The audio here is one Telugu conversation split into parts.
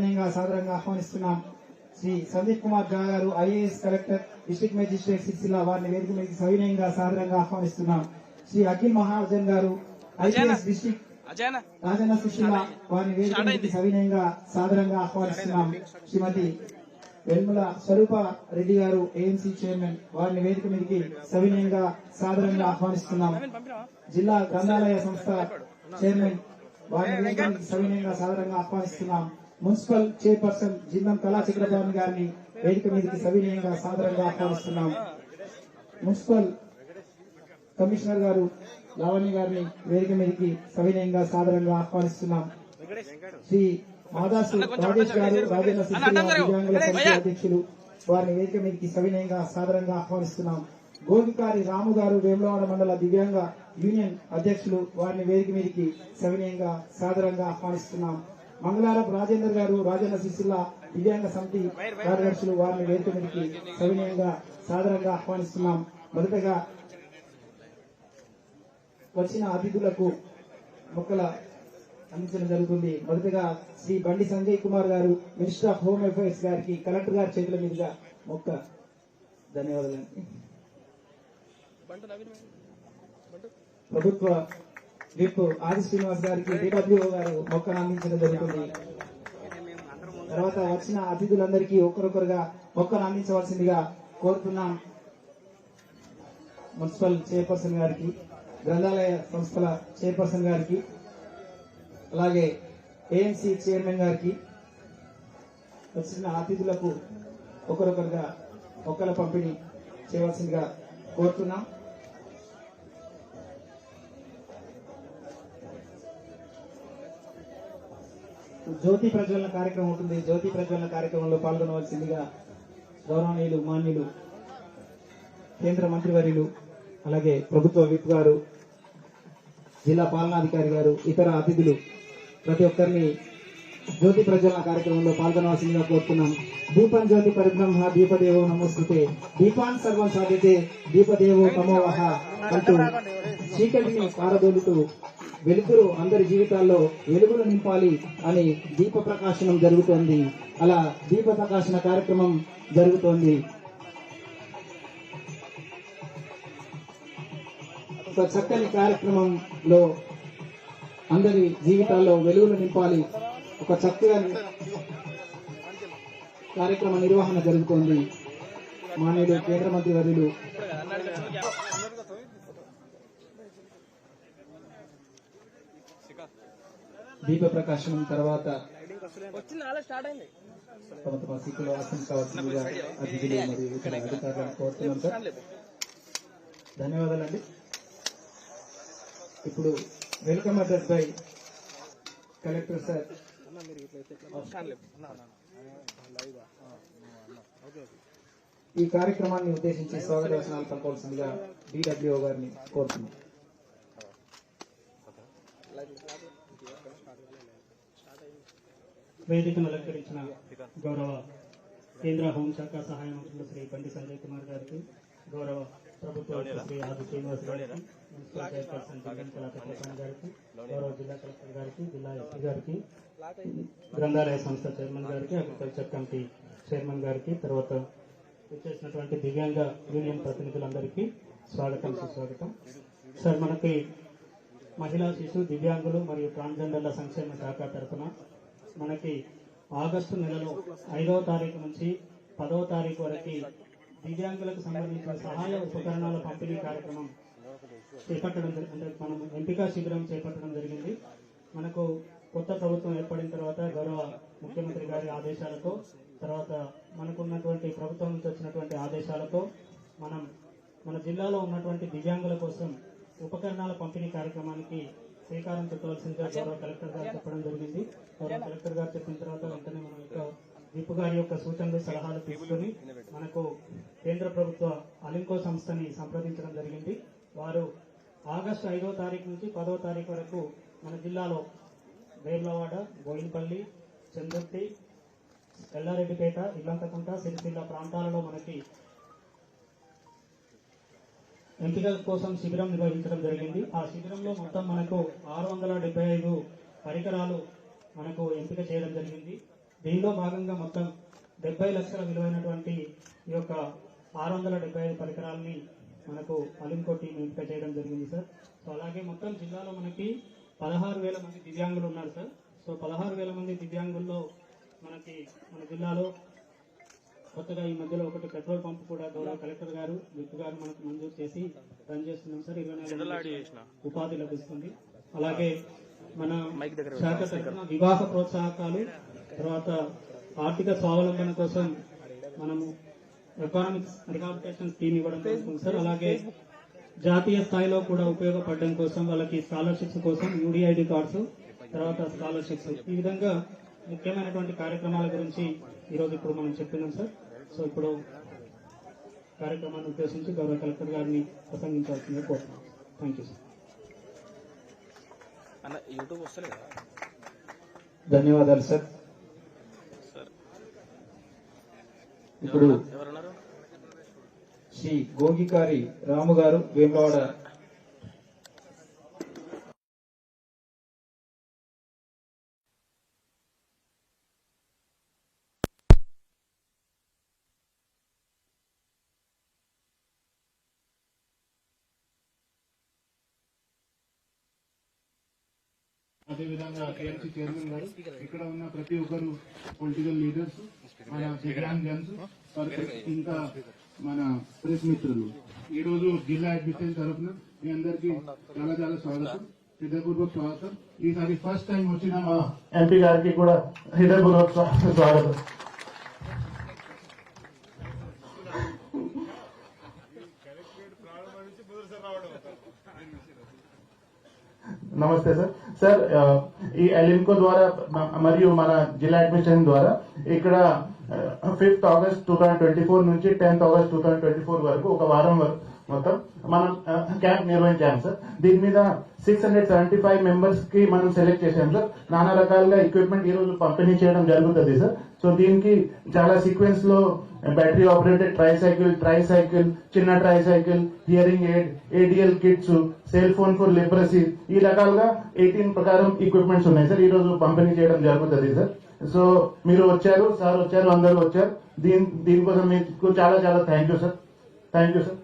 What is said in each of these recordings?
సవినయంగా సాదరంగా ఆహ్వానిస్తున్నాం. శ్రీ సందీప్ కుమార్ ఝా గారు IAS collector district magistrate Sircilla వారిని వేదిక మీదకి సవినయంగా సాదరంగా ఆహ్వానిస్తున్నాం. శ్రీ అఖిల్ మహాజన్ గారు ఐపీఎస్ డిస్ట్రిక్ట్ రాజన్న సిరిసిల్ల వారిని వేదిక మీదకి సవినయంగా సాదరంగా ఆహ్వానిస్తున్నాం. శ్రీమతి వెల్ముల స్వరూప రెడ్డి గారు ఏఎంసీ చైర్మన్ వారిని వేదిక మీదకి సవినయంగా సాదరంగా ఆహ్వానిస్తున్నాం. జిల్లా గ్రంథాలయ సంస్థ చైర్మన్ వారిని వేదిక మీదకి సవినయంగా సాదరంగా ఆహ్వానిస్తున్నాం. మున్సిపల్ చైర్పర్సన్ జిందం కళా చక్రపాణి గారిని వేదిక మీదకి సవినయంగా సాదరంగా ఆహ్వానిస్తున్నాం. మున్సిపల్ కమిషనర్ గారు లావణ్య గారిని వేదిక మీదకి సవినయంగా సాదరంగా ఆహ్వానిస్తున్నాం. శ్రీ మాదాసు రాజేష్ గారు రాజన్న సిరిసిల్ల దివ్యాంగుల సమితి అధ్యక్షులు వారిని వేదిక మీదకి సవినయంగా సాదరంగా ఆహ్వానిస్తున్నాం. గోగికారి రాము గారు వేములవాడ మండల దివ్యాంగ యూనియన్ అధ్యక్షులు వారిని వేదిక మీదకి సవినయంగా సాదరంగా ఆహ్వానిస్తున్నాం. మంగళారపు రాజేందర్ గారు రాజన్న సిరిసిల్ల దివ్యాంగ సమితి కార్యదర్శులు వారిని వేదిక మీదకి సవినయంగా సాదరంగా ఆహ్వానిస్తున్నాం. మొదటగా వచ్చిన అతిథులకు మొక్కల అందించడం జరుగుతుంది. మొదటగా శ్రీ బండి సంజయ్ కుమార్ గారు మినిస్టర్ ఆఫ్ హోమ్ అఫైర్స్ గారికి కలెక్టర్ గారి చేతుల మీదుగా మొక్క. ధన్యవాదాలండి. ప్రభుత్వ విప్ ఆది శ్రీనివాస్ గారికి డిడబ్ల్యూఓ గారు మొక్కను అందించడం జరుగుతుంది. తర్వాత వచ్చిన అతిథులందరికీ ఒకరొకరుగా మొక్కను అందించవలసిందిగా కోరుతున్నాం. మున్సిపల్ చైర్పర్సన్ గారికి, గ్రంథాలయ సంస్థల చైర్పర్సన్ గారికి, అలాగే ఏఎంసీ చైర్మన్ గారికి, వచ్చిన అతిథులకు ఒకరొకరుగా మొక్కల పంపిణీ చేయవలసిందిగా కోరుతున్నాం. జ్యోతి ప్రజ్వలన కార్యక్రమం ఉంటుంది. జ్యోతి ప్రజ్వలన కార్యక్రమంలో పాల్గొనవలసిందిగా గౌరవనీయులు మాన్యులు కేంద్ర మంత్రివర్యులు, అలాగే ప్రభుత్వ విప్ గారు, జిల్లా పాలనాధికారి గారు, ఇతర అతిథులు ప్రతి ఒక్కరిని జ్యోతి ప్రజ్వలన కార్యక్రమంలో పాల్గొనవలసిందిగా కోరుతున్నాం. దీపం జ్యోతి పరిబ్రహ్మ దీపదేవో నమోస్తుతే దీపాన్ సర్వం సాధితే దీపదేవో తమోవహ అంటూ చీకటిని పారదోలుతూ వెలుగురు అందరి జీవితాల్లో వెలుగులు నింపాలి అని దీప ప్రకాశనం జరుగుతోంది. అలా దీప ప్రకాశన కార్యక్రమం జరుగుతోంది. ఒక చక్కని కార్యక్రమంలో అందరి జీవితాల్లో వెలుగులు నింపాలి. ఒక చక్కగా కార్యక్రమ నిర్వహణ జరుగుతోంది. మాన్యులు కేంద్ర మంత్రి వర్యులు దీప ప్రకాశనం తర్వాత తమ తమ సీట్లో ఆసనం కావాల్సిందిగా అతిథులు మరియు ఇతర అధికారులను కోరుతున్నాం సార్. ధన్యవాదాలండి. ఇప్పుడు welcome address by collector sir. ఈ కార్యక్రమాన్ని ఉద్దేశించి స్వాగత వచనాలు పలకవలసిందిగా డిడబ్ల్యూఓ గారిని కోరుతున్నాం. వేదికను అలంకరించిన గౌరవ కేంద్ర హోంశాఖ సహాయ మంత్రులు శ్రీ బండి సంజయ్ కుమార్ గారికి, గౌరవ ప్రభుత్వ శ్రీ ఆది శ్రీనివాస్ గారికి, మున్సిపల్ చైర్పర్సన్ జిందం కళా చక్రపాణి గారికి, గౌరవ జిల్లా కలెక్టర్ గారికి, జిల్లా ఎస్పీ గారికి, గ్రంథాలయ సంస్థ చైర్మన్ గారికి, అగ్రికల్చర్ కమిటీ చైర్మన్ గారికి, తర్వాత వచ్చేసినటువంటి దివ్యాంగ యూనియన్ ప్రతినిధులందరికీ స్వాగతం, సుస్వాగతం. సార్, మనకి మహిళా శిశు దివ్యాంగులు మరియు ట్రాన్స్జెండర్ల సంక్షేమ శాఖ తరఫున మనకి ఆగస్టు నెలలో 5వ తారీఖు నుంచి 10వ తారీఖు వరకు దివ్యాంగులకు సంబంధించిన సహాయ ఉపకరణాల పంపిణీ కార్యక్రమం చేపట్టడం, అంటే మనం ఎంపిక శిబిరం చేపట్టడం జరిగింది. మనకు కొత్త ప్రభుత్వం ఏర్పడిన తర్వాత గౌరవ ముఖ్యమంత్రి గారి ఆదేశాలతో, తర్వాత మనకున్నటువంటి ప్రభుత్వం నుంచి వచ్చినటువంటి ఆదేశాలతో మన జిల్లాలో ఉన్నటువంటి దివ్యాంగుల కోసం ఉపకరణాల పంపిణీ కార్యక్రమానికి శ్రీకారం చుట్టవలసిందిగా గౌరవ కలెక్టర్ గారు చెప్పడం జరిగింది. గౌరవ కలెక్టర్ గారు చెప్పిన తర్వాత వెంటనే మనం యొక్క విప్ గారి యొక్క సూచనలు సలహాలు తీసుకుని మనకు కేంద్ర ప్రభుత్వ అలింకో సంస్థని సంప్రదించడం జరిగింది. వారు ఆగస్టు 5వ తారీఖు నుంచి 10వ తారీఖు వరకు మన జిల్లాలో వేములవాడ, బోయినపల్లి, చందుర్తి, ఎల్లారెడ్డిపేట, ఇల్లంతకుంట, సిరిసిల్ల ప్రాంతాలలో మనకి ఎంపికల కోసం శిబిరం నిర్వహించడం జరిగింది. ఆ శిబిరంలో మొత్తం మనకు 675 పరికరాలు మనకు ఎంపిక చేయడం జరిగింది. దీనిలో భాగంగా మొత్తం 70 లక్షల విలువైనటువంటి ఈ యొక్క 675 పరికరాలని మనకు అలింకో టీం ఎంపిక చేయడం జరిగింది సార్. సో అలాగే మొత్తం జిల్లాలో మనకి 16,000 మంది దివ్యాంగులు ఉన్నారు సార్. సో 16,000 మంది దివ్యాంగుల్లో మనకి మన జిల్లాలో కొత్తగా ఈ మధ్యలో ఒకటి పెట్రోల్ పంప్ కూడా గౌరవ కలెక్టర్ గారు విప్ గారు మనకు మంజూరు చేసి రన్ చేస్తున్నాం సార్. 24 ఉపాధి లభిస్తుంది. అలాగే మన శాఖ తరఫున వివాహ ప్రోత్సాహకాలు, తర్వాత ఆర్థిక స్వావలంబన కోసం మనము ఎకనామిక్స్ రిహాబిలిటేషన్ స్కీమ్ ఇవ్వడం జరుగుతుంది సార్. అలాగే జాతీయ స్థాయిలో కూడా ఉపయోగపడడం కోసం వాళ్ళకి స్కాలర్షిప్స్ కోసం యూడిఐడి కార్డ్స్, తర్వాత స్కాలర్షిప్స్, ఈ విధంగా ముఖ్యమైనటువంటి కార్యక్రమాల గురించి ఈరోజు ఇప్పుడు మనం చెప్తున్నాం సార్. సో ఇప్పుడు కార్యక్రమాన్ని ఉద్దేశించి గౌరవ కలెక్టర్ గారిని ప్రసంగించాల్సిందిగా కోరుతున్నాం. Thank you sir. ధన్యవాదాలు సార్. ఇప్పుడు శ్రీ గోగికారి రాము గారు వేములవాడ అదేవిధంగా కేఎంసీ చైర్మన్ గారు, ఇక్కడ ఉన్న ప్రతి ఒక్కరు పొలిటికల్ లీడర్స్, మన దివ్యాంగన్స్, ఇంకా మన ప్రెస్ మిత్రులు, ఈ రోజు జిల్లా అడ్మినిస్ట్రేషన్ తరఫున మీ అందరికీ చాలా చాలా స్వాగతం, హృదయపూర్వక స్వాగతం. ఈసారి ఫస్ట్ టైం వచ్చిన మా ఎంపీ గారికి కూడా హృదయపూర్వక స్వాగతం. నమస్తే సార్. సార్, ఈ ఎలింకో ద్వారా మరియు మన జిల్లా అడ్మినిస్ట్రేషన్ ద్వారా ఇక్కడ 5th ఆగస్ట్ 2024 నుంచి 10th ఆగస్ట్ 2024 వరకు ఒక వారం వరకు మొత్తం మనం క్యాంప్ నిర్వహించాం సార్. దీని మీద 675 మెంబర్స్ కి మనం సెలెక్ట్ చేశాం సార్. నానా రకాలుగా ఎక్విప్మెంట్ ఈ రోజు పంపిణీ చేయడం జరుగుతుంది సార్. సో దీనికి చాలా సీక్వెన్స్ లో బ్యాటరీ ఆపరేటెడ్ ట్రైసైకిల్, చిన్న tricycle, hearing aid, ADL kits, cell phone for లిబరసీ, ఈ రకాలుగా 18 ప్రకారం ఎక్విప్మెంట్స్ ఉన్నాయి సార్. ఈ రోజు పంపిణీ చేయడం జరుగుతుంది సార్. సో మీరు వచ్చారు, సార్ వచ్చారు, అందరూ వచ్చారు. దీనికోసం మీకు చాలా చాలా thank you sir. Thank you sir.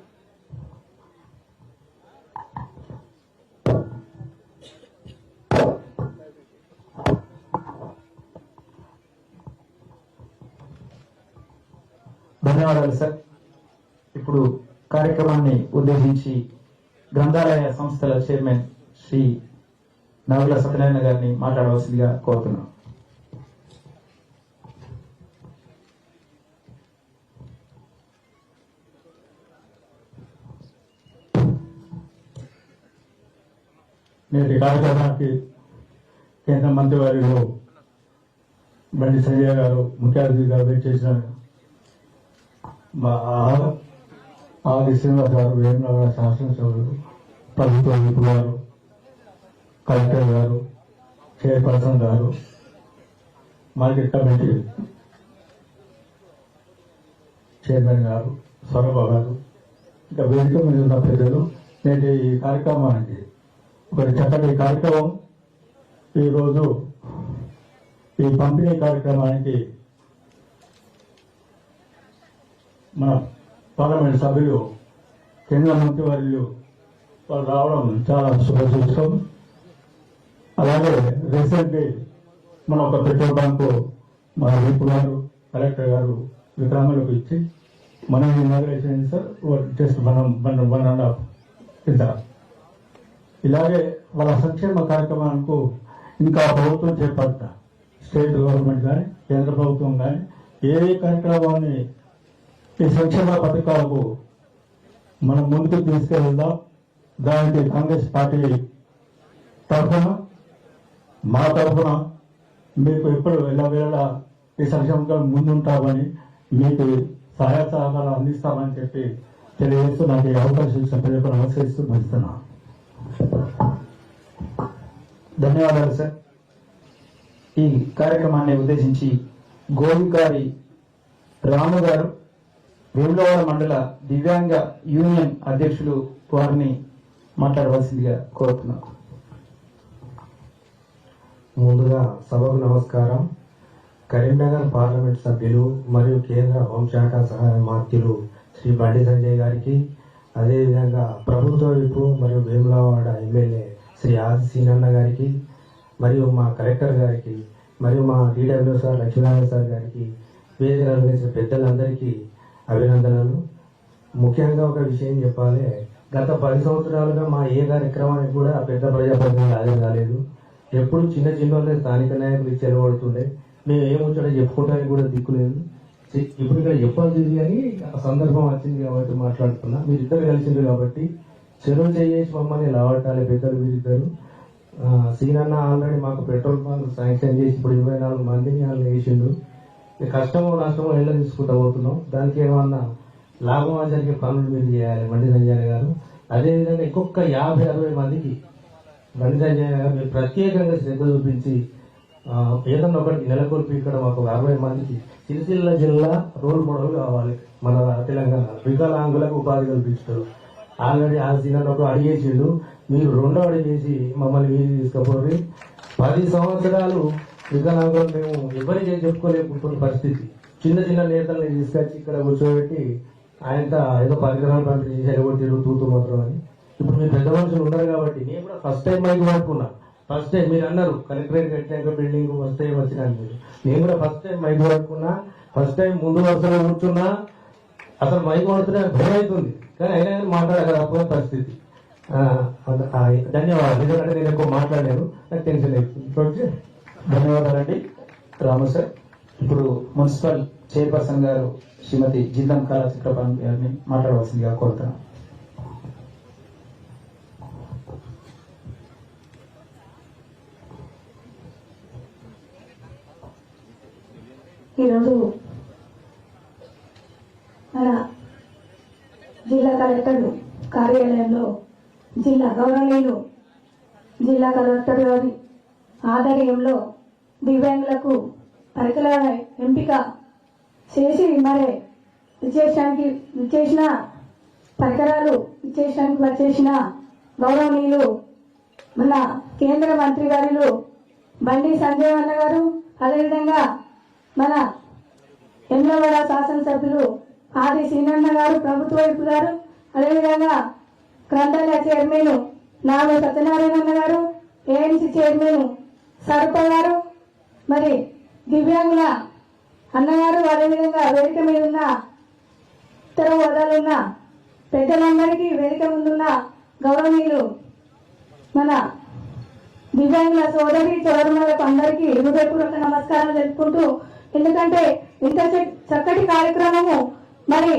ధన్యవాదాలు సార్. ఇప్పుడు కార్యక్రమాన్ని ఉద్దేశించి గ్రంథాలయ సంస్థల చైర్మన్ శ్రీ నాగుల సత్యనారాయణ గారిని మాట్లాడవలసిందిగా కోరుతున్నాం. నేటి కార్యక్రమానికి కేంద్ర మంత్రివర్యులు బండి సంజయ్ గారు ముఖ్య అతిథిగా చేసిన మా ఆది శ్రీనివాస్ గారు, వేములవాడ శాసనసభ్యులు, ప్రభుత్వ విప్ గారు, కలెక్టర్ గారు, చైర్పర్సన్ గారు, మార్కెట్ కమిటీ చైర్మన్ గారు, స్వరూప గారు, ఇంకా వేదిక మీద ఉన్న ప్రజలు, నేటి ఈ కార్యక్రమానికి ఒక చక్కటి కార్యక్రమం. ఈరోజు ఈ పంపిణీ కార్యక్రమానికి మన పార్లమెంట్ సభ్యులు, కేంద్ర మంత్రివర్యులు వాళ్ళు రావడం చాలా శుభసూచకం. అలాగే రీసెంట్లీ మన ఒక పెట్రోల్ బంకు మన విప్ గారు, కలెక్టర్ గారు వికలాంగులకు ఇచ్చి మనం ఇనాగ్రేషన్ సార్ జస్ట్ మనం 1.5 కింద. ఇలాగే వాళ్ళ సంక్షేమ కార్యక్రమాలకు ఇంకా ప్రభుత్వం చేపట్ట, స్టేట్ గవర్నమెంట్ కానీ కేంద్ర ప్రభుత్వం కానీ ఏ కార్యక్రమాన్ని ఈ సంక్షేమ పథకాలకు మనం ముందుకు తీసుకెళ్దాం. దానికి కాంగ్రెస్ పార్టీ తరఫున, మా తరఫున మీకు ఎప్పుడు వెళ్ళవేళ ఈ సంక్షేమంగా ముందుంటామని, మీకు సహాయ సహకారాలు అందిస్తామని చెప్పి తెలియజేస్తూ నాకు ఈ అవకాశం ఇచ్చిన ప్రజలకు నమస్కరిస్తూ ముగిస్తున్నాను. ధన్యవాదాలు సార్. ఈ కార్యక్రమాన్ని ఉద్దేశించి గోవికారి రాము గారు, వేములవాడ మండల దివ్యాంగ యూనియన్ అధ్యక్షులు, వారిని మాట్లాడవలసిందిగా కోరుతున్నాను. ముందుగా సభకు నమస్కారం. కరీంనగర్ పార్లమెంట్ సభ్యులు మరియు కేంద్ర హోంశాఖ సహాయ మంత్రులు శ్రీ బండి సంజయ్ గారికి, అదేవిధంగా ప్రభుత్వ విపు మరియు వేములవాడ ఎమ్మెల్యే శ్రీ ఆది సీనన్న గారికి, మరియు మా కలెక్టర్ గారికి, మరియు మా DW సార్ లక్ష్మీనారాయణ సార్ గారికి, వేదిక నిర్వహించిన పెద్దలందరికీ అభినందనలు. ముఖ్యంగా ఒక విషయం చెప్పాలి, గత 10 సంవత్సరాలుగా మా ఏ కార్యక్రమానికి కూడా పెద్ద ప్రజాప్రతినిధులు హాజరు కాలేదు. ఎప్పుడు చిన్న చిన్న స్థానిక నాయకులు చెలవడుతుండే, మేము ఏముంచడం చెప్పుకోవడానికి కూడా దిక్కులేదు. ఇప్పుడు ఇక్కడ చెప్పాల్సింది కానీ ఆ సందర్భం వచ్చింది కాబట్టి మాట్లాడుతున్నా. మీరిద్దరు కలిసిండ్రు కాబట్టి చెరువు చేసి మమ్మల్ని లావటాలి పెద్దలు వీరిద్దరు. సీనన్న ఆల్రెడీ మాకు పెట్రోల్ పంప్ శాంక్షన్ చేసి ఇప్పుడు 24 మందిని వాళ్ళు వేసిండు. కష్టమో నష్టమో ఎలా తీసుకుంటా పోతున్నాం, దానికి ఏమన్నా లాభం జరిగే పనులు మీరు చేయాలి బండి సంజయ్ గారు. అదేవిధంగా ఇంకొక 50-60 మందికి బండి సంజయ్ గారు మీరు ప్రత్యేకంగా శ్రద్ధ చూపించి ఏదన్నా ఒకటి నెలకొల్పి ఇక్కడ మాకు 60 మందికి సిరిసిల్ల జిల్లా రోల్ మోడల్ కావాలి మన తెలంగాణ. వికలాంగులకు ఉపాధి కల్పించారు. ఆల్రెడీ ఆ సీనియర్ ఒక అడిగేసిండు, మీరు 2వ అడిగి చేసి మమ్మల్ని వీధి తీసుకుపోయి 10 సంవత్సరాలు వికలాంగులు మేము ఎవరికి చెప్పుకోలేకుంటున్న పరిస్థితి. చిన్న చిన్న నేతల్ని తీసుకొచ్చి ఇక్కడ కూర్చోబెట్టి ఆయనతో ఏదో పరికరాలు పంపిణీ చేసి ఎగొట్టిరు తూతు మాత్రం అని. ఇప్పుడు మీరు పెద్ద మనుషులు ఉన్నారు కాబట్టి నేను కూడా ఫస్ట్ టైం మైక్ పట్టుకున్నా. ఫస్ట్ టైం మీరు అన్నారు కలెక్టరేట్ కట్టాక బిల్డింగ్ ఫస్ట్ టైం వచ్చినాను మీరు. నేను కూడా ఫస్ట్ టైం మైక్ పట్టుకున్నా. ఫస్ట్ టైం ముందు వరుసలో కూర్చున్నా. అసలు మైక్ పడుతున్నా భయం అవుతుంది, కానీ అయినా కానీ మాట్లాడగల పరిస్థితి. ధన్యవాదాలు. ఎందుకంటే నేను ఎక్కువ మాట్లాడాను, నాకు టెన్షన్ అవుతుంది. ధన్యవాదాలండి రాము సార్. ఇప్పుడు మున్సిపల్ చైర్పర్సన్ గారు శ్రీమతి జిందం కళా చిత్రపాణి గారిని మాట్లాడవలసిందిగా కోరుతున్నాను. ఈరోజు మన జిల్లా కలెక్టర్ కార్యాలయంలో గౌరవనీయులు జిల్లా కలెక్టర్ గారి ఆధ్వర్యంలో దివ్యాంగులకు పరికరాల ఎంపిక చేసి మరి ఇచ్చేసిన పరికరాలు ఇచ్చేసడానికి వచ్చేసిన గౌరవనీయులు మన కేంద్ర మంత్రి గారు బండి సంజయ్ అన్న గారు, అదేవిధంగా మన ఎమ్లవాడ శాసనసభ్యులు ఆది సీనన్న గారు, ప్రభుత్వ వైపు గారు, అదేవిధంగా గ్రంథాలయ చైర్మన్ నాగ సత్యనారాయణ గారు, ANC చైర్మన్ సరుప గారు, మరి దివ్యాంగుల అన్నగారు, అదేవిధంగా వేదిక మీద ఉన్న ఇతర హోదాలున్న పెద్దలందరికీ, వేదిక ముందున్న గౌరవనీయులు మన దివ్యాంగుల సోదరి సోదరులకు అందరికీ హృదయపూర్వక నమస్కారాలు తెలుపుకుంటూ, ఎందుకంటే ఇంత చక్కటి కార్యక్రమము మరి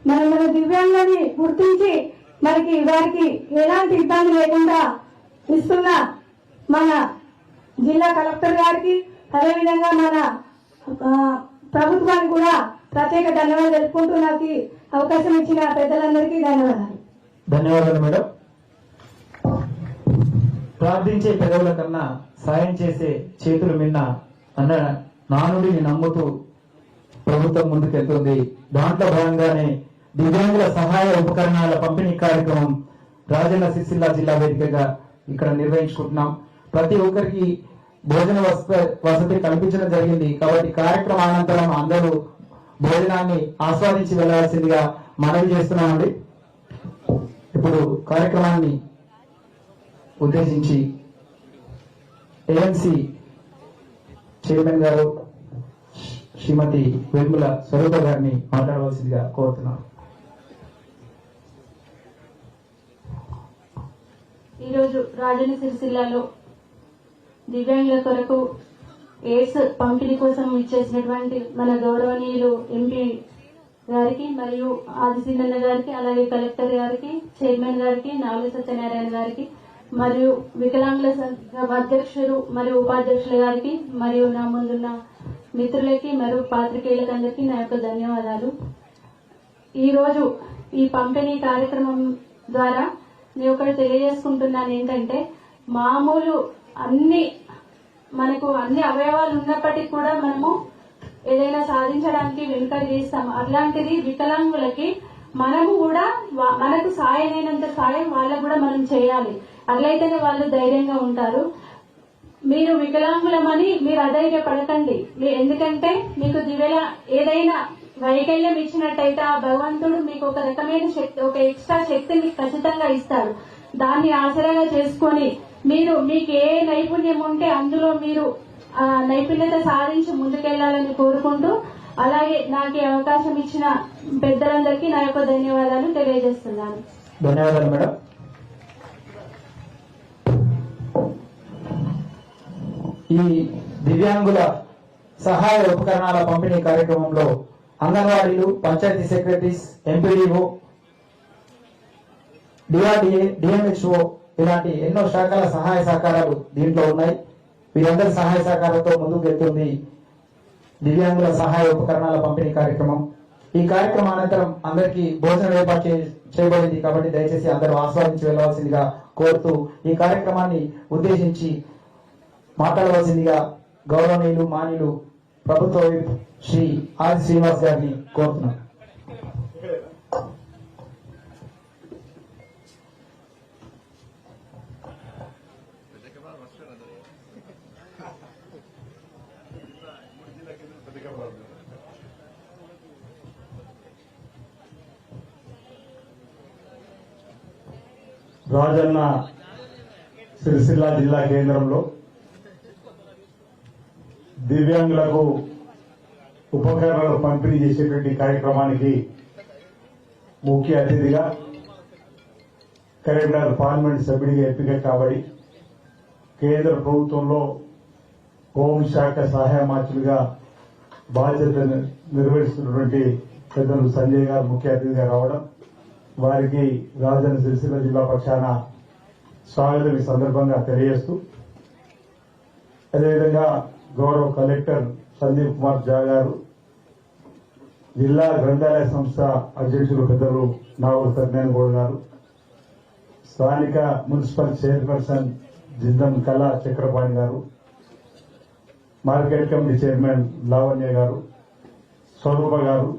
మన దివ్యాంగులని గుర్తించి మనకి వారికి ఎలాంటి ఇబ్బంది లేకుండా ఇస్తున్న మన జిల్లా కలెక్టర్ గారికి, అదేవిధంగా మన ప్రభుత్వానికి కూడా ప్రత్యేక ధన్యవాదాలు తెలుపుకుంటూ నాకు అవకాశం ఇచ్చిన పెద్దలందరికీ ధన్యవాదాలు. ధన్యవాదాలు మేడం. ప్రార్థించే పెదవుల కన్నా సాయం చేసే చేతులు మిన్న అన్న నానుడిని నమ్ముతూ ప్రభుత్వం ముందుకెళ్తుంది. దాంట్లో భాగంగానే దివ్యాంగుల సహాయ ఉపకరణాల పంపిణీ కార్యక్రమం రాజన్న సిరిసిల్ల జిల్లా వేదికగా ఇక్కడ నిర్వహించుకుంటున్నాం. ప్రతి ఒక్కరికి భోజన వసతి కల్పించడం జరిగింది. కాబట్టి కార్యక్రమం అనంతరం అందరూ భోజనాన్ని ఆస్వాదించి వెళ్లాల్సిందిగా మనవి చేస్తున్నామండి. ఇప్పుడు కార్యక్రమాన్ని ఉద్దేశించి ANC చైర్మన్ గారు శ్రీమతి వేముల స్వరూప గారిని మాట్లాడవలసిందిగా కోరుతున్నాను. ఈరోజు రాజన్న సిరిసిల్లలో దివ్యాంగుల కొరకు ఎయిడ్స్ పంపిణీ కోసం ఇచ్చేసినటువంటి మన గౌరవనీయులు MP గారికి, మరియు ఆదిశీనన్న గారికి, అలాగే కలెక్టర్ గారికి, చైర్మన్ గారికి, నాగ సత్యనారాయణ గారికి, మరియు వికలాంగుల సంఘ అధ్యక్షులు మరియు ఉపాధ్యక్షుల గారికి, మరియు నా ముందున్న మిత్రులకి మరియు పాత్రికేయులకు అందరికీ నా యొక్క ధన్యవాదాలు. ఈరోజు ఈ పంపిణీ కార్యక్రమం ద్వారా నేను ఒకటి తెలియజేసుకుంటున్నాను, ఏంటంటే మామూలు మనకు అన్ని అవయవాలు ఉన్నప్పటికీ కూడా మనము ఏదైనా సాధించడానికి వెనుకడి చేస్తాము. అట్లాంటిది వికలాంగులకి మనము కూడా మనకు సాయమైనంత సాయం వాళ్ళకు కూడా మనం చేయాలి. అట్లయితేనే వాళ్ళు ధైర్యంగా ఉంటారు. మీరు వికలాంగులమని మీరు అధైర్యపడకండి. ఎందుకంటే మీకు ఏదైనా వైకల్యం ఇచ్చినట్టయితే ఆ భగవంతుడు మీకు ఒక రకమైన శక్తి, ఒక ఎక్స్ట్రా శక్తిని ఖచ్చితంగా ఇస్తాడు. దాన్ని ఆసరాగా చేసుకొని మీకు ఏ నైపుణ్యం ఉంటే అందులో మీరు ఆ నైపుణ్యత సాధించి ముందుకెళ్లాలని కోరుకుంటూ, అలాగే నాకు ఈ అవకాశం ఇచ్చిన పెద్దలందరికీ నా యొక్క ధన్యవాదాలు తెలియజేస్తున్నాను. ధన్యవాదాలు మేడం. ఈ దివ్యాంగుల సహాయ ఉపకరణాల పంపిణీ కార్యక్రమంలో అంగన్వాడీలు, panchayat secretaries, MPDO, DRDA, DMHO ఇలాంటి ఎన్నో శాఖల సహాయ సహకారాలు దీంట్లో ఉన్నాయి. వీరందరి సహాయ సహకారంతో ముందుకు వెళ్తుంది దివ్యాంగుల సహాయ ఉపకరణాల పంపిణీ కార్యక్రమం. ఈ కార్యక్రమం అనంతరం అందరికీ భోజనం ఏర్పాటు చేయబడింది కాబట్టి దయచేసి అందరూ ఆస్వాదించి వెళ్లవలసిందిగా కోరుతూ ఈ కార్యక్రమాన్ని ఉద్దేశించి మాట్లాడవలసిందిగా గౌరవనీయులు, మాన్యులు ప్రభుత్వ విప్ శ్రీ ఆది శ్రీనివాస్ గారిని కోరుతున్నాను. రాజన్న సిరిసిల్ల జిల్లా కేంద్రంలో దివ్యాంగులకు ఉపకరణాలు పంపిణీ చేసేటువంటి కార్యక్రమానికి ముఖ్య అతిథిగా కరీంనగర్ పార్లమెంట్ సభ్యుడిగా ఎంపిక కాబడి కేంద్ర ప్రభుత్వంలో హోంశాఖ సహాయ మంత్రిగా బాధ్యత నిర్వహిస్తున్నటువంటి పెద్దలు సంజయ్ గారు ముఖ్య అతిథిగా రావడం, వారికి రాజన్న సిరిసిల్ల జిల్లా పక్షాన స్వాగతం ఈ సందర్భంగా తెలియజేస్తూ, అదేవిధంగా గౌరవ కలెక్టర్ సందీప్ కుమార్ ఝా గారు, జిల్లా గ్రంథాలయ సంస్థ అధ్యక్షులు పెద్దలు నాగూరు సత్యనారాయణ గౌడ్ గారు, స్థానిక మున్సిపల్ చైర్పర్సన్ జిందం కళా చక్రపాణి గారు, మార్కెట్ కమిటీ చైర్మన్ లావణ్య గారు, స్వరూప గారు,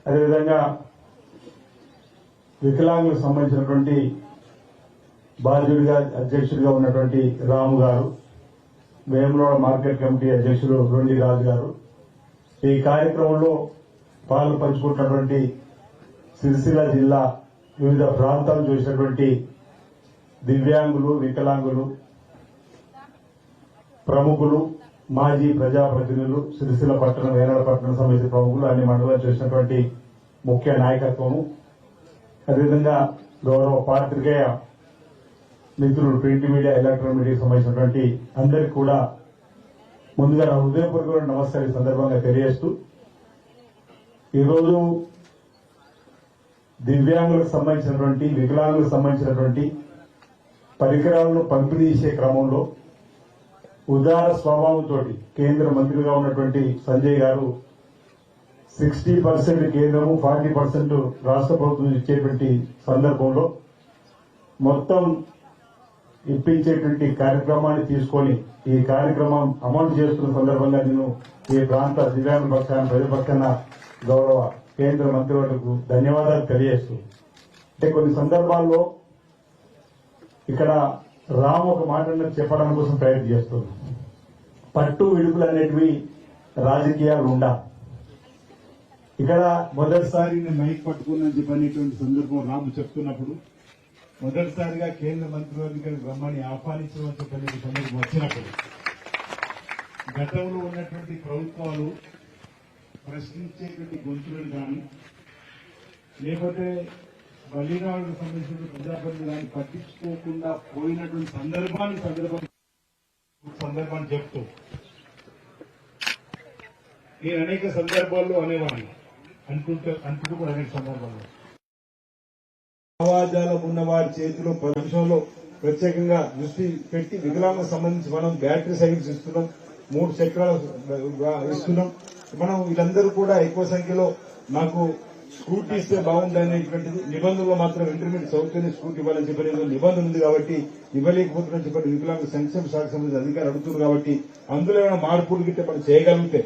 అదేవిధంగా వికలాంగులకు సంబంధించినటువంటి బాధ్యుడిగా అధ్యక్షుడిగా ఉన్నటువంటి రాము గారు, వేములవాడ మార్కెట్ కమిటీ అధ్యక్షులు రొండి రాజు గారు, ఈ కార్యక్రమంలో పాలు పంచుకుంటున్నటువంటి సిరిసిల్ల జిల్లా వివిధ ప్రాంతాలు చూసినటువంటి దివ్యాంగులు, వికలాంగులు, ప్రముఖులు, మాజీ ప్రజాప్రతినిధులు, సిరిసిల్ల పట్టణం, వేనాడ పట్టణం సంబంధించిన ప్రముఖులు, అన్ని మండలాలు చేసినటువంటి ముఖ్య నాయకత్వము, అదేవిధంగా గౌరవ పాత్రికేయ మిత్రులు, ప్రింట్ మీడియా, ఎలక్ట్రానిక్ మీడియాకి సంబంధించినటువంటి అందరికీ కూడా ముందుగా నా హృదయపూర్వక నమస్కారం ఈ సందర్భంగా తెలియజేస్తూ, ఈరోజు దివ్యాంగులకు సంబంధించినటువంటి, వికలాంగులకు సంబంధించినటువంటి పరికరాలను పంపిణీ చేసే క్రమంలో ఉదార స్వభావంతో కేంద్ర మంత్రిగా ఉన్నటువంటి సంజయ్ గారు 60% కేంద్రము, 40% రాష్ట్ర ప్రభుత్వం ఇచ్చేటువంటి సందర్భంలో మొత్తం ఇప్పించేటువంటి కార్యక్రమాన్ని తీసుకొని ఈ కార్యక్రమం అమలు చేస్తున్న సందర్భంగా నేను ఈ ప్రాంత దివ్యాంగుల పక్షాన, ప్రజాపక్షాన గౌరవ కేంద్ర మంత్రివర్గకు ధన్యవాదాలు తెలియజేస్తూ, అంటే కొన్ని సందర్భాల్లో ఇక్కడ రామ్ ఒక మాట చెప్పడం కోసం ప్రయత్నం చేస్తున్నాం. పట్టు విడుపులు అనేటివి రాజకీయాలు ఉండాలి. ఇక్కడ మొదటిసారి నేను మైక్ పట్టుకున్నాను చెప్పనేటువంటి సందర్భం రాము చెప్తున్నప్పుడు, మొదటిసారిగా కేంద్ర మంత్రివర్గానికి రమ్మని ఆహ్వానించడం చెప్పనే సందర్భం వచ్చినప్పుడు గతంలో ఉన్నటువంటి ప్రభుత్వాలు ప్రశ్నించేటువంటి గొంతులను కానీ, లేకపోతే బలిరాలకు సంబంధించిన ప్రజాప్రతినిధులు కానీ పట్టించుకోకుండా పోయినటువంటి సందర్భాన్ని చెప్తూ నేను అనేక సందర్భాల్లో అనేవాడిని, అంటూ కూడా అనేక సందర్భాల్లో ఆవాజాలం ఉన్న వారి చేతిలో 10 నిమిషంలో ప్రత్యేకంగా దృష్టి పెట్టి వికలాంగులకు సంబంధించి మనం బ్యాటరీ సైకిల్స్ ఇస్తున్నాం, 3 చక్రాలు ఇస్తున్నాం. మనం వీళ్ళందరూ కూడా ఎక్కువ సంఖ్యలో నాకు స్కూటీ ఇస్తే బాగుందనేటువంటిది నిబంధనలో మాత్రం ఇంటర్మీడియట్ చదువుతూనే స్కూటీ ఇవ్వాలని చెప్పిన నిబంధన ఉంది కాబట్టి ఇవ్వలేకపోతుందని చెప్పి వికలాంగ సంక్షేమ శాఖ సంబంధించిన అధికారులు అడుగుతున్నారు. కాబట్టి అందులో ఏమైనా మార్పులు గిట్టే మనం చేయగలిగితే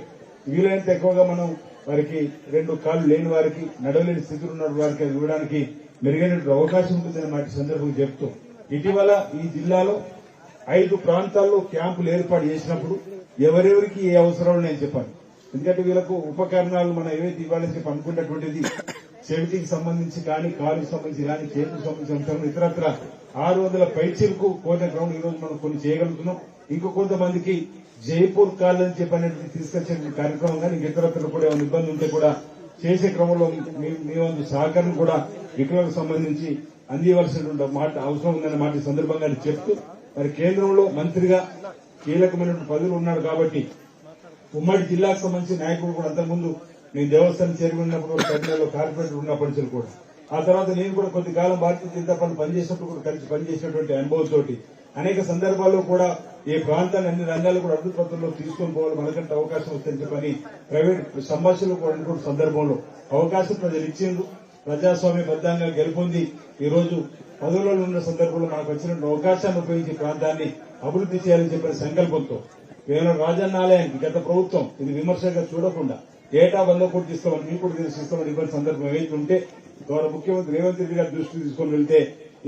వీలైనంత ఎక్కువగా మనం వారికి 2 కాళ్లు లేని వారికి, నడవలేని స్థితిలో ఉన్న వారికి ఇవ్వడానికి మెరుగైన అవకాశం ఉంటుందని మాట సందర్భంగా చెప్తూ, ఇటీవల ఈ జిల్లాలో 5 ప్రాంతాల్లో క్యాంపులు ఏర్పాటు చేసినప్పుడు ఎవరెవరికి ఏ అవసరాలు నేను చెప్పాను. ఎందుకంటే వీళ్ళకు ఉపకరణాలు మనం ఏవైతే ఇవ్వాలని చెప్పి అనుకున్నటువంటిది చెవిటికి సంబంధించి కానీ కాలుకి సంబంధించి కానీ చేతికి సంబంధించి అంశాలు ఇతరత్ర 600 పైచీలకు కోట గ్రౌండ్ ఈ రోజు మనం కొన్ని చేయగలుగుతున్నాం. ఇంకో కొంతమందికి జైపూర్ కాల్ అని చెప్పి అనేది తీసుకొచ్చే కార్యక్రమం కానీ ఇతరత్ర కూడా ఏమైనా ఇబ్బంది ఉంటే కూడా చేసే క్రమంలో మీ వంతు సహకారం కూడా వికలాంగులకు సంబంధించి అందివలసినటువంటి మాట అవసరం ఉందన్న మాట ఈ సందర్భంగా చెప్తూ మరి కేంద్రంలో మంత్రిగా కీలకమైనటువంటి పదవులు ఉన్నాడు కాబట్టి ఉమ్మడి జిల్లాకు సంబంధించిన నాయకులు కూడా అంతకుముందు నేను దేవస్థానం చేరి ఉన్నప్పుడు కర్నూలులో కార్పొరేటర్ ఉన్నప్పటి కూడా ఆ తర్వాత నేను కూడా కొద్ది కాలం భారతీయ జనతా పార్టీ పనిచేసినప్పుడు కూడా కలిసి పనిచేసినటువంటి అనుభవంతో అనేక సందర్భాల్లో కూడా ఈ ప్రాంతాన్ని అన్ని రంగాలు కూడా అభివృద్ధి పత్రంలో తీసుకొని పోవాలి మనకంటే అవకాశం వస్తుందని చెప్పని ప్రైవేట్ సంభాషణలు కూడా అనుకున్న సందర్భంలో అవకాశం ప్రజలు ఇచ్చిండ్రు. ప్రజాస్వామ్య బద్దంగా గెలుపొంది ఈ రోజు పదవులలో ఉన్న సందర్భంలో మనకు వచ్చిన అవకాశాన్ని ఉపయోగించి ప్రాంతాన్ని అభివృద్ధి చేయాలని చెప్పిన సంకల్పంతో కేవలం రాజన్న ఆలయానికి గత ప్రభుత్వం ఇది విమర్శగా చూడకుండా ఏటా 100 కోట్లు ఇస్తామని మీకు కూడా ఇస్తామని ఇవ్వని సందర్భం ఏదైతే ఉంటే గౌరవ ముఖ్యమంత్రి రేవంత్ రెడ్డి గారి దృష్టికి తీసుకొని వెళ్తే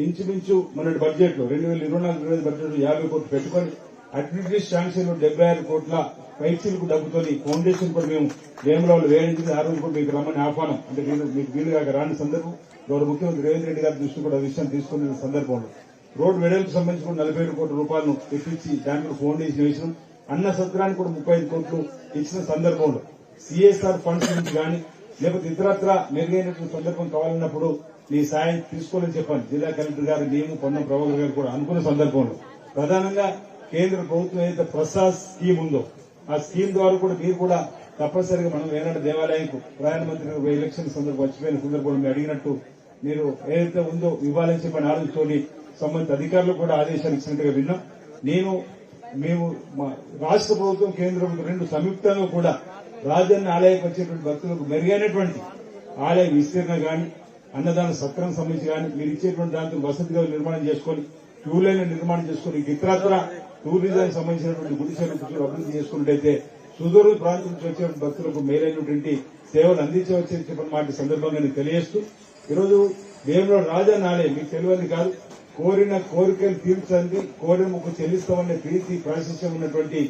ఇంచుమించు మన బడ్జెట్ లో 2024 బడ్జెట్ 50 కోట్లు పెట్టుకొని అడ్మినిస్ట్రేషన్ శాంక్షన్ 76 కోట్ల పైచీలకు డబ్బుతోని ఫౌండేషన్ కూడా మేము వేములవాళ్ళు వేయించింది. ఆ రోజు కూడా మీకు రమ్మని ఆహ్వానం అంటే మీకు వీలుగా రాని సందర్భం గౌరవ ముఖ్యమంత్రి రేవంత్ రెడ్డి గారి దృష్టి కూడా విషయం తీసుకున్న సందర్భంలో రోడ్డు వెడల్పు సంబంధించి కూడా 47 కోట్ల రూపాయలను తెప్పించి దాంట్లో ఫౌండేషన్ వేసినాం. అన్న సత్రానికి కూడా 35 కోట్లు ఇచ్చిన సందర్భంలో సిఎస్ఆర్ ఫండ్స్ నుంచి కానీ లేకపోతే ఇతరత్ర మెరుగైనటువంటి సందర్భం కావాలన్నప్పుడు మీ సాయం తీసుకోవాలని చెప్పాను. జిల్లా కలెక్టర్ గారు మేము పొన్నం ప్రభాకర్ గారు కూడా అనుకున్న సందర్భంలో ప్రధానంగా కేంద్ర ప్రభుత్వం ఏదైతే ప్రసాద్ స్కీమ్ ఉందో ఆ స్కీమ్ ద్వారా కూడా మీరు కూడా తప్పనిసరిగా మనం ఏనాడు దేవాలయంకు ప్రధానమంత్రి ఎలక్షన్ సందర్భం వచ్చిపోయిన సందర్భంలో మీరు అడిగినట్టు మీరు ఏదైతే ఉందో ఇవ్వాలని చెప్పని ఆలోచనతోని సంబంధిత అధికారులు కూడా ఆదేశాలు ఇచ్చినట్టుగా విన్నాం. మేము రాష్ట్ర ప్రభుత్వం కేంద్ర ప్రభుత్వం రెండు సంయుక్తంగా కూడా రాజన్న ఆలయానికి వచ్చేటువంటి భక్తులకు మెరుగైనటువంటి ఆలయ విస్తీర్ణ గాని అన్నదాన సత్రం సంబంధించి కానీ మీరు ఇచ్చేటువంటి దాంతో వసతిగా నిర్మాణం చేసుకుని క్యూ లైన్ నిర్మాణం చేసుకుని ఇతరత్ర టూరిజం సంబంధించినటువంటి గుడిసెలు అభివృద్ధి చేసుకున్నట్టయితే సుదూర ప్రాంతం నుంచి వచ్చే భక్తులకు మేలైనటువంటి సేవలు అందించవచ్చని చెప్పిన మాట సందర్భంగా నేను తెలియజేస్తూ ఈరోజు వేములవాడ రాజన్న ఆలయం మీకు తెలియదు కాదు కోరిన కోరికలు తీర్చండి కోరిన ముక్కు చెల్లిస్తామనే ప్రీతి ప్రాశస్యం ఉన్నటువంటి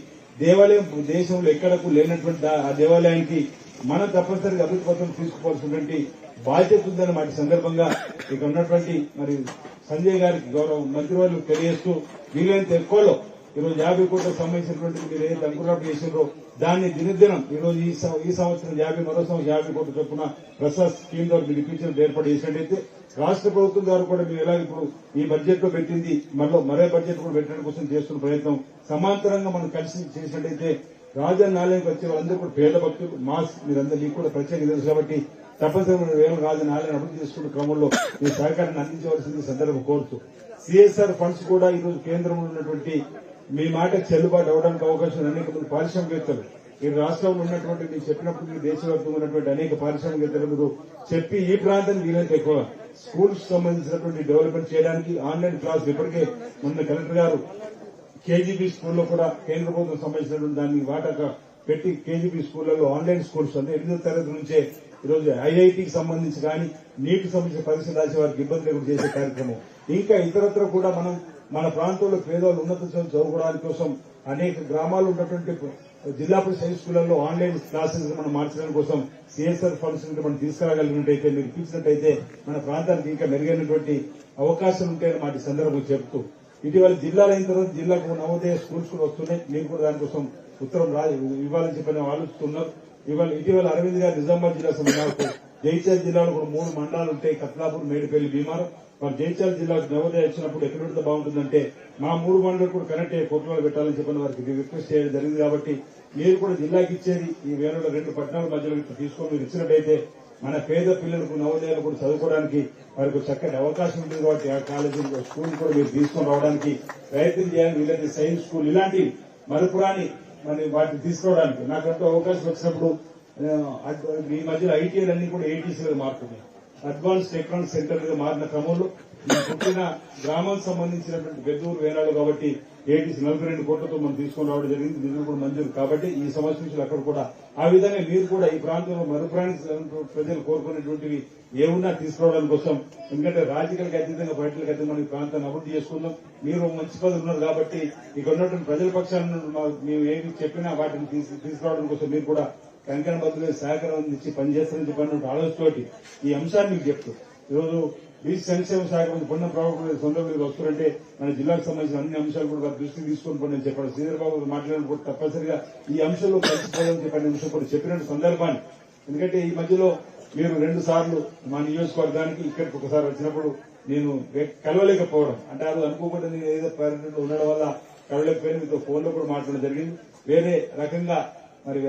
దేవాలయం దేశంలో ఎక్కడకు లేనటువంటి ఆ దేవాలయానికి మనం తప్పనిసరిగా అభివృద్ధి పత్రం తీసుకుపోవాల్సినటువంటి బాధ్యత ఉందని మాట సందర్భంగా ఇక ఉన్నటువంటి మరి సంజయ్ గారికి గౌరవ మంత్రివర్యులకు తెలియజేస్తూ వీలైనంత ఎక్కువలో ఈరోజు 50 కోట్లకు సంబంధించినటువంటి మీరు ఏదైతే అంకురార్పణ చేసినారో దాన్ని దినదినం ఈరోజు ఈ సంవత్సరం 50 మరో సంవత్సరం 50 కోట్ల చొప్పున ప్రసాద్ స్కీమ్ ద్వారా మీరు ఇప్పించిన ఏర్పాటు చేసినట్టయితే రాష్ట్ర ప్రభుత్వం ద్వారా కూడా మేము ఎలా ఇప్పుడు ఈ బడ్జెట్ లో పెట్టింది మరో బడ్జెట్ కూడా పెట్టడం కోసం చేస్తున్న ప్రయత్నం సమాంతరంగా మనం కలిసి చేసినట్టయితే రాజన్న ఆలయానికి వచ్చే వాళ్ళందరూ కూడా పేద భక్తులు మాస్ మీరందరూ మీకు కూడా ప్రత్యేక తెలుసు కాబట్టి తప్పనిసరిగా వేల రాజన్న ఆలయాన్ని అభివృద్ధి చేసుకున్న క్రమంలో మీ సహకారాన్ని అందించవలసింది సందర్భం కోరుతూ సిఎస్ఆర్ ఫండ్స్ కూడా ఈ రోజు కేంద్రంలో ఉన్నటువంటి మీ మాట చెల్లుబాటు అవడానికి అవకాశం అనేక మంది పారిశ్రామికవేత్తలు ఈ రాష్ట్రంలో ఉన్నటువంటి మీరు చెప్పినప్పుడు మీరు దేశవ్యాప్తంగా ఉన్నటువంటి అనేక పారిశ్రామికవేత్తలు మీరు చెప్పి ఈ ప్రాంతానికి వీలైతే ఎక్కువ స్కూల్స్ సంబంధించినటువంటి డెవలప్మెంట్ చేయడానికి ఆన్లైన్ క్లాసులు ఇప్పటికే మొన్న కలెక్టర్ గారు కేజీబీ స్కూల్లో కూడా కేంద్ర ప్రభుత్వం సంబంధించినటువంటి దాన్ని వాటాగా పెట్టి కేజీబీ స్కూళ్లలో ఆన్లైన్ స్కూల్స్ అంటే 8వ తరగతి నుంచే ఈరోజు ఐఐటికి సంబంధించి కానీ నీటికి సంబంధించిన పరీక్షలు రాసే వారికి ఇబ్బంది లేకుండా చేసే కార్యక్రమం ఇంకా ఇతరత్ర కూడా మనం మన ప్రాంతంలో పేదవాళ్ళు ఉన్నత చదువు చదువుకోవడానికి కోసం అనేక గ్రామాలు ఉన్నటువంటి జిల్లా పరిషత్ హై స్కూళ్లలో ఆన్లైన్ క్లాసెస్ మనం మార్చడం కోసం సిఎస్ఆర్ ఫండ్స్ మనం తీసుకురాగలిగినట్టయితే మీరు ఇప్పించినట్టయితే మన ప్రాంతానికి ఇంకా మెరుగైనటువంటి అవకాశాలు ఉంటాయని మాట సందర్భంగా చెబుతూ ఇటీవల జిల్లాలు అయిన తర్వాత జిల్లాకు నవోదయ స్కూల్స్ కూడా వస్తున్నాయి మేము కూడా దానికోసం ఉత్తరం ఇవ్వాలని చెప్పని ఆలోచిస్తున్నారు. ఇటీవల అరవింద్ గారు నిజామాబాద్ జిల్లా సంబంధించి జైత్యాల జిల్లాలో కూడా 3 మండలాలు ఉంటాయి కత్లాపూర్ మేడిపల్లి భీమారం మరి జైత్యాల జిల్లాకు నవోదయ వచ్చినప్పుడు ఎక్కడ ఉంటే బాగుంటుందంటే మా 3 మండలాలు కూడా కనెక్ట్ అయ్యే కోట్లలో పెట్టాలని చెప్పిన వారికి రిక్వెస్ట్ చేయడం జరిగింది. కాబట్టి మీరు కూడా జిల్లాకి ఇచ్చేది ఈ వేల 2 పట్టణాల మధ్యలో తీసుకొని మీరు ఇచ్చినట్టయితే మన పేద పిల్లలకు నవోదయాలు కూడా చదువుకోవడానికి వారికి చక్కటి అవకాశం ఉంటుంది. కాబట్టి ఆ కాలేజీ స్కూల్ కూడా మీరు తీసుకొని రావడానికి ప్రయత్నం చేయాలి. వీళ్ళకి సైన్స్ స్కూల్ ఇలాంటి మరుపురాని మరి వాటిని తీసుకోవడానికి నాకంటూ అవకాశం వచ్చినప్పుడు ఈ మధ్యలో ఐటీఐలు అన్ని కూడా ఏటీసీలుగా మారుతున్నాయి. అడ్వాన్స్ టెక్నాలజీ సెంటర్ గా మారిన క్రమంలో ఈ పుట్టిన గ్రామానికి సంబంధించినటువంటి పెద్దూరు వేనాడు కాబట్టి ఏటీసీ 42 కోట్లతో మనం తీసుకొని రావడం జరిగింది. నిధులు కూడా మంజూరు కాబట్టి ఈ సమస్య నుంచి అక్కడ కూడా ఆ విధంగా మీరు కూడా ఈ ప్రాంతంలో మరుప్రాంత ప్రజలు కోరుకునేటువంటివి ఏమున్నా తీసుకురావడానికి కోసం, ఎందుకంటే రాజకీయాలకు అతీతంగా పార్టీలకు అతీతంగా మన ఈ ప్రాంతాన్ని అభివృద్ధి చేసుకుందాం. మీరు మంచి పదవి ఉన్నారు కాబట్టి ఇక్కడ ఉన్నటువంటి ప్రజల పక్షాన్ని మేము ఏమి చెప్పినా వాటిని తీసుకురావడం కోసం మీరు కూడా కంకణ బద్దులే సహకారం అందించి పనిచేస్తారని చెప్పినటువంటి ఆలోచనతోటి ఈ అంశాన్ని మీకు చెప్తూ ఈరోజు బీసీ సంక్షేమ శాఖ మంత్రి పొన్నం ప్రభాకర్ సొంత మీరు వస్తున్నారంటే మన జిల్లాకు సంబంధించిన అన్ని అంశాలు కూడా వారి దృష్టికి తీసుకొని పోయి చెప్పాడు. శ్రీధర్ బాబు మాట్లాడినప్పుడు తప్పనిసరిగా ఈ అంశంలో కలిసిపోవాలని చెప్పిన అంశం కూడా చెప్పినట్టు సందర్భాన్ని, ఎందుకంటే ఈ మధ్యలో మీరు 2 సార్లు మా నియోజకవర్గానికి ఇక్కడికి ఒకసారి వచ్చినప్పుడు నేను కలవలేకపోవడం అంటే అది అనుకోకుండా నేను ఏదో పర్యటనలో ఉండడం వల్ల కలవలేకపోయినా మీతో ఫోన్ లో కూడా మాట్లాడడం జరిగింది. వేరే రకంగా మరి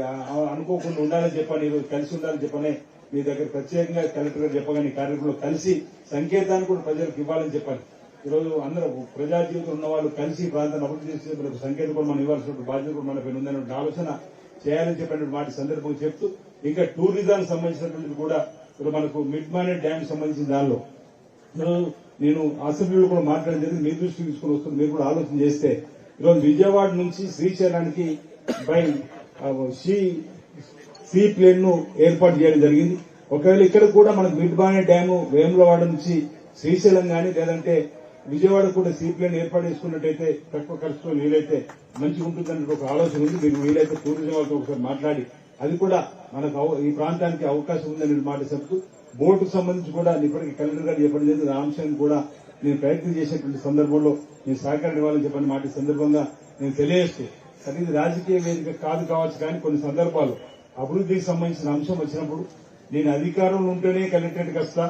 అనుకోకుండా ఉండాలని చెప్పని ఈరోజు కలిసి ఉండాలని చెప్పని మీ దగ్గర ప్రత్యేకంగా కలెక్టర్ గారు చెప్పగానే కార్యక్రమంలో కలిసి సంకేతాన్ని కూడా ప్రజలకు ఇవ్వాలని చెప్పాలి. ఈరోజు అందరూ ప్రజా జీవితం ఉన్న వాళ్ళు కలిసి ప్రాంతాన్ని అభివృద్ధి చేసే సంకేతం కూడా మనం ఇవ్వాల్సిన బాధ్యత కూడా మనపై ఉందనే ఆలోచన చేయాలని చెప్పినటువంటి మాట సందర్భంగా చెప్తూ ఇంకా టూరిజానికి సంబంధించినటువంటిది కూడా ఇప్పుడు మనకు మిడ్ మానేట్ డ్యామ్ సంబంధించిన దానిలో నేను అసెంబ్లీలో కూడా మాట్లాడడం జరిగింది. మీ దృష్టికి తీసుకుని వస్తుంది, మీరు కూడా ఆలోచన చేస్తే ఈరోజు విజయవాడ నుంచి శ్రీశైలానికి బై సీ ప్లేన్ ను ఏర్పాటు చేయడం జరిగింది. ఒకవేళ ఇక్కడ కూడా మనకు మిడ్ బానే డ్యాము వేములవాడ నుంచి శ్రీశైలం గానీ లేదంటే విజయవాడ కూడా సీ ప్లేన్ ఏర్పాటు చేసుకున్నట్టయితే తక్కువ ఖర్చుతో వీలైతే మంచిగా ఉంటుందనే ఒక ఆలోచన ఉంది. మీరు వీలైతే టూరిజం వాళ్ళతో ఒకసారి మాట్లాడి అది కూడా మనకు ఈ ప్రాంతానికి అవకాశం ఉందని మాట చెప్తూ బోర్డుకు సంబంధించి కూడా ఇప్పటికీ కలెక్టర్ గారు చెప్పడం జరిగింది. ఆ అంశాన్ని కూడా నేను ప్రయత్నం చేసేటువంటి సందర్భంలో నేను సహకారం ఇవ్వాలని చెప్పిన మాట సందర్భంగా నేను తెలియజేస్తూ అది ఇది రాజకీయ వేదిక కావచ్చు కానీ కొన్ని సందర్భాలు అభివృద్ధికి సంబంధించిన అంశం వచ్చినప్పుడు నేను అధికారంలో ఉంటేనే కలెక్టరేట్కి వస్తా,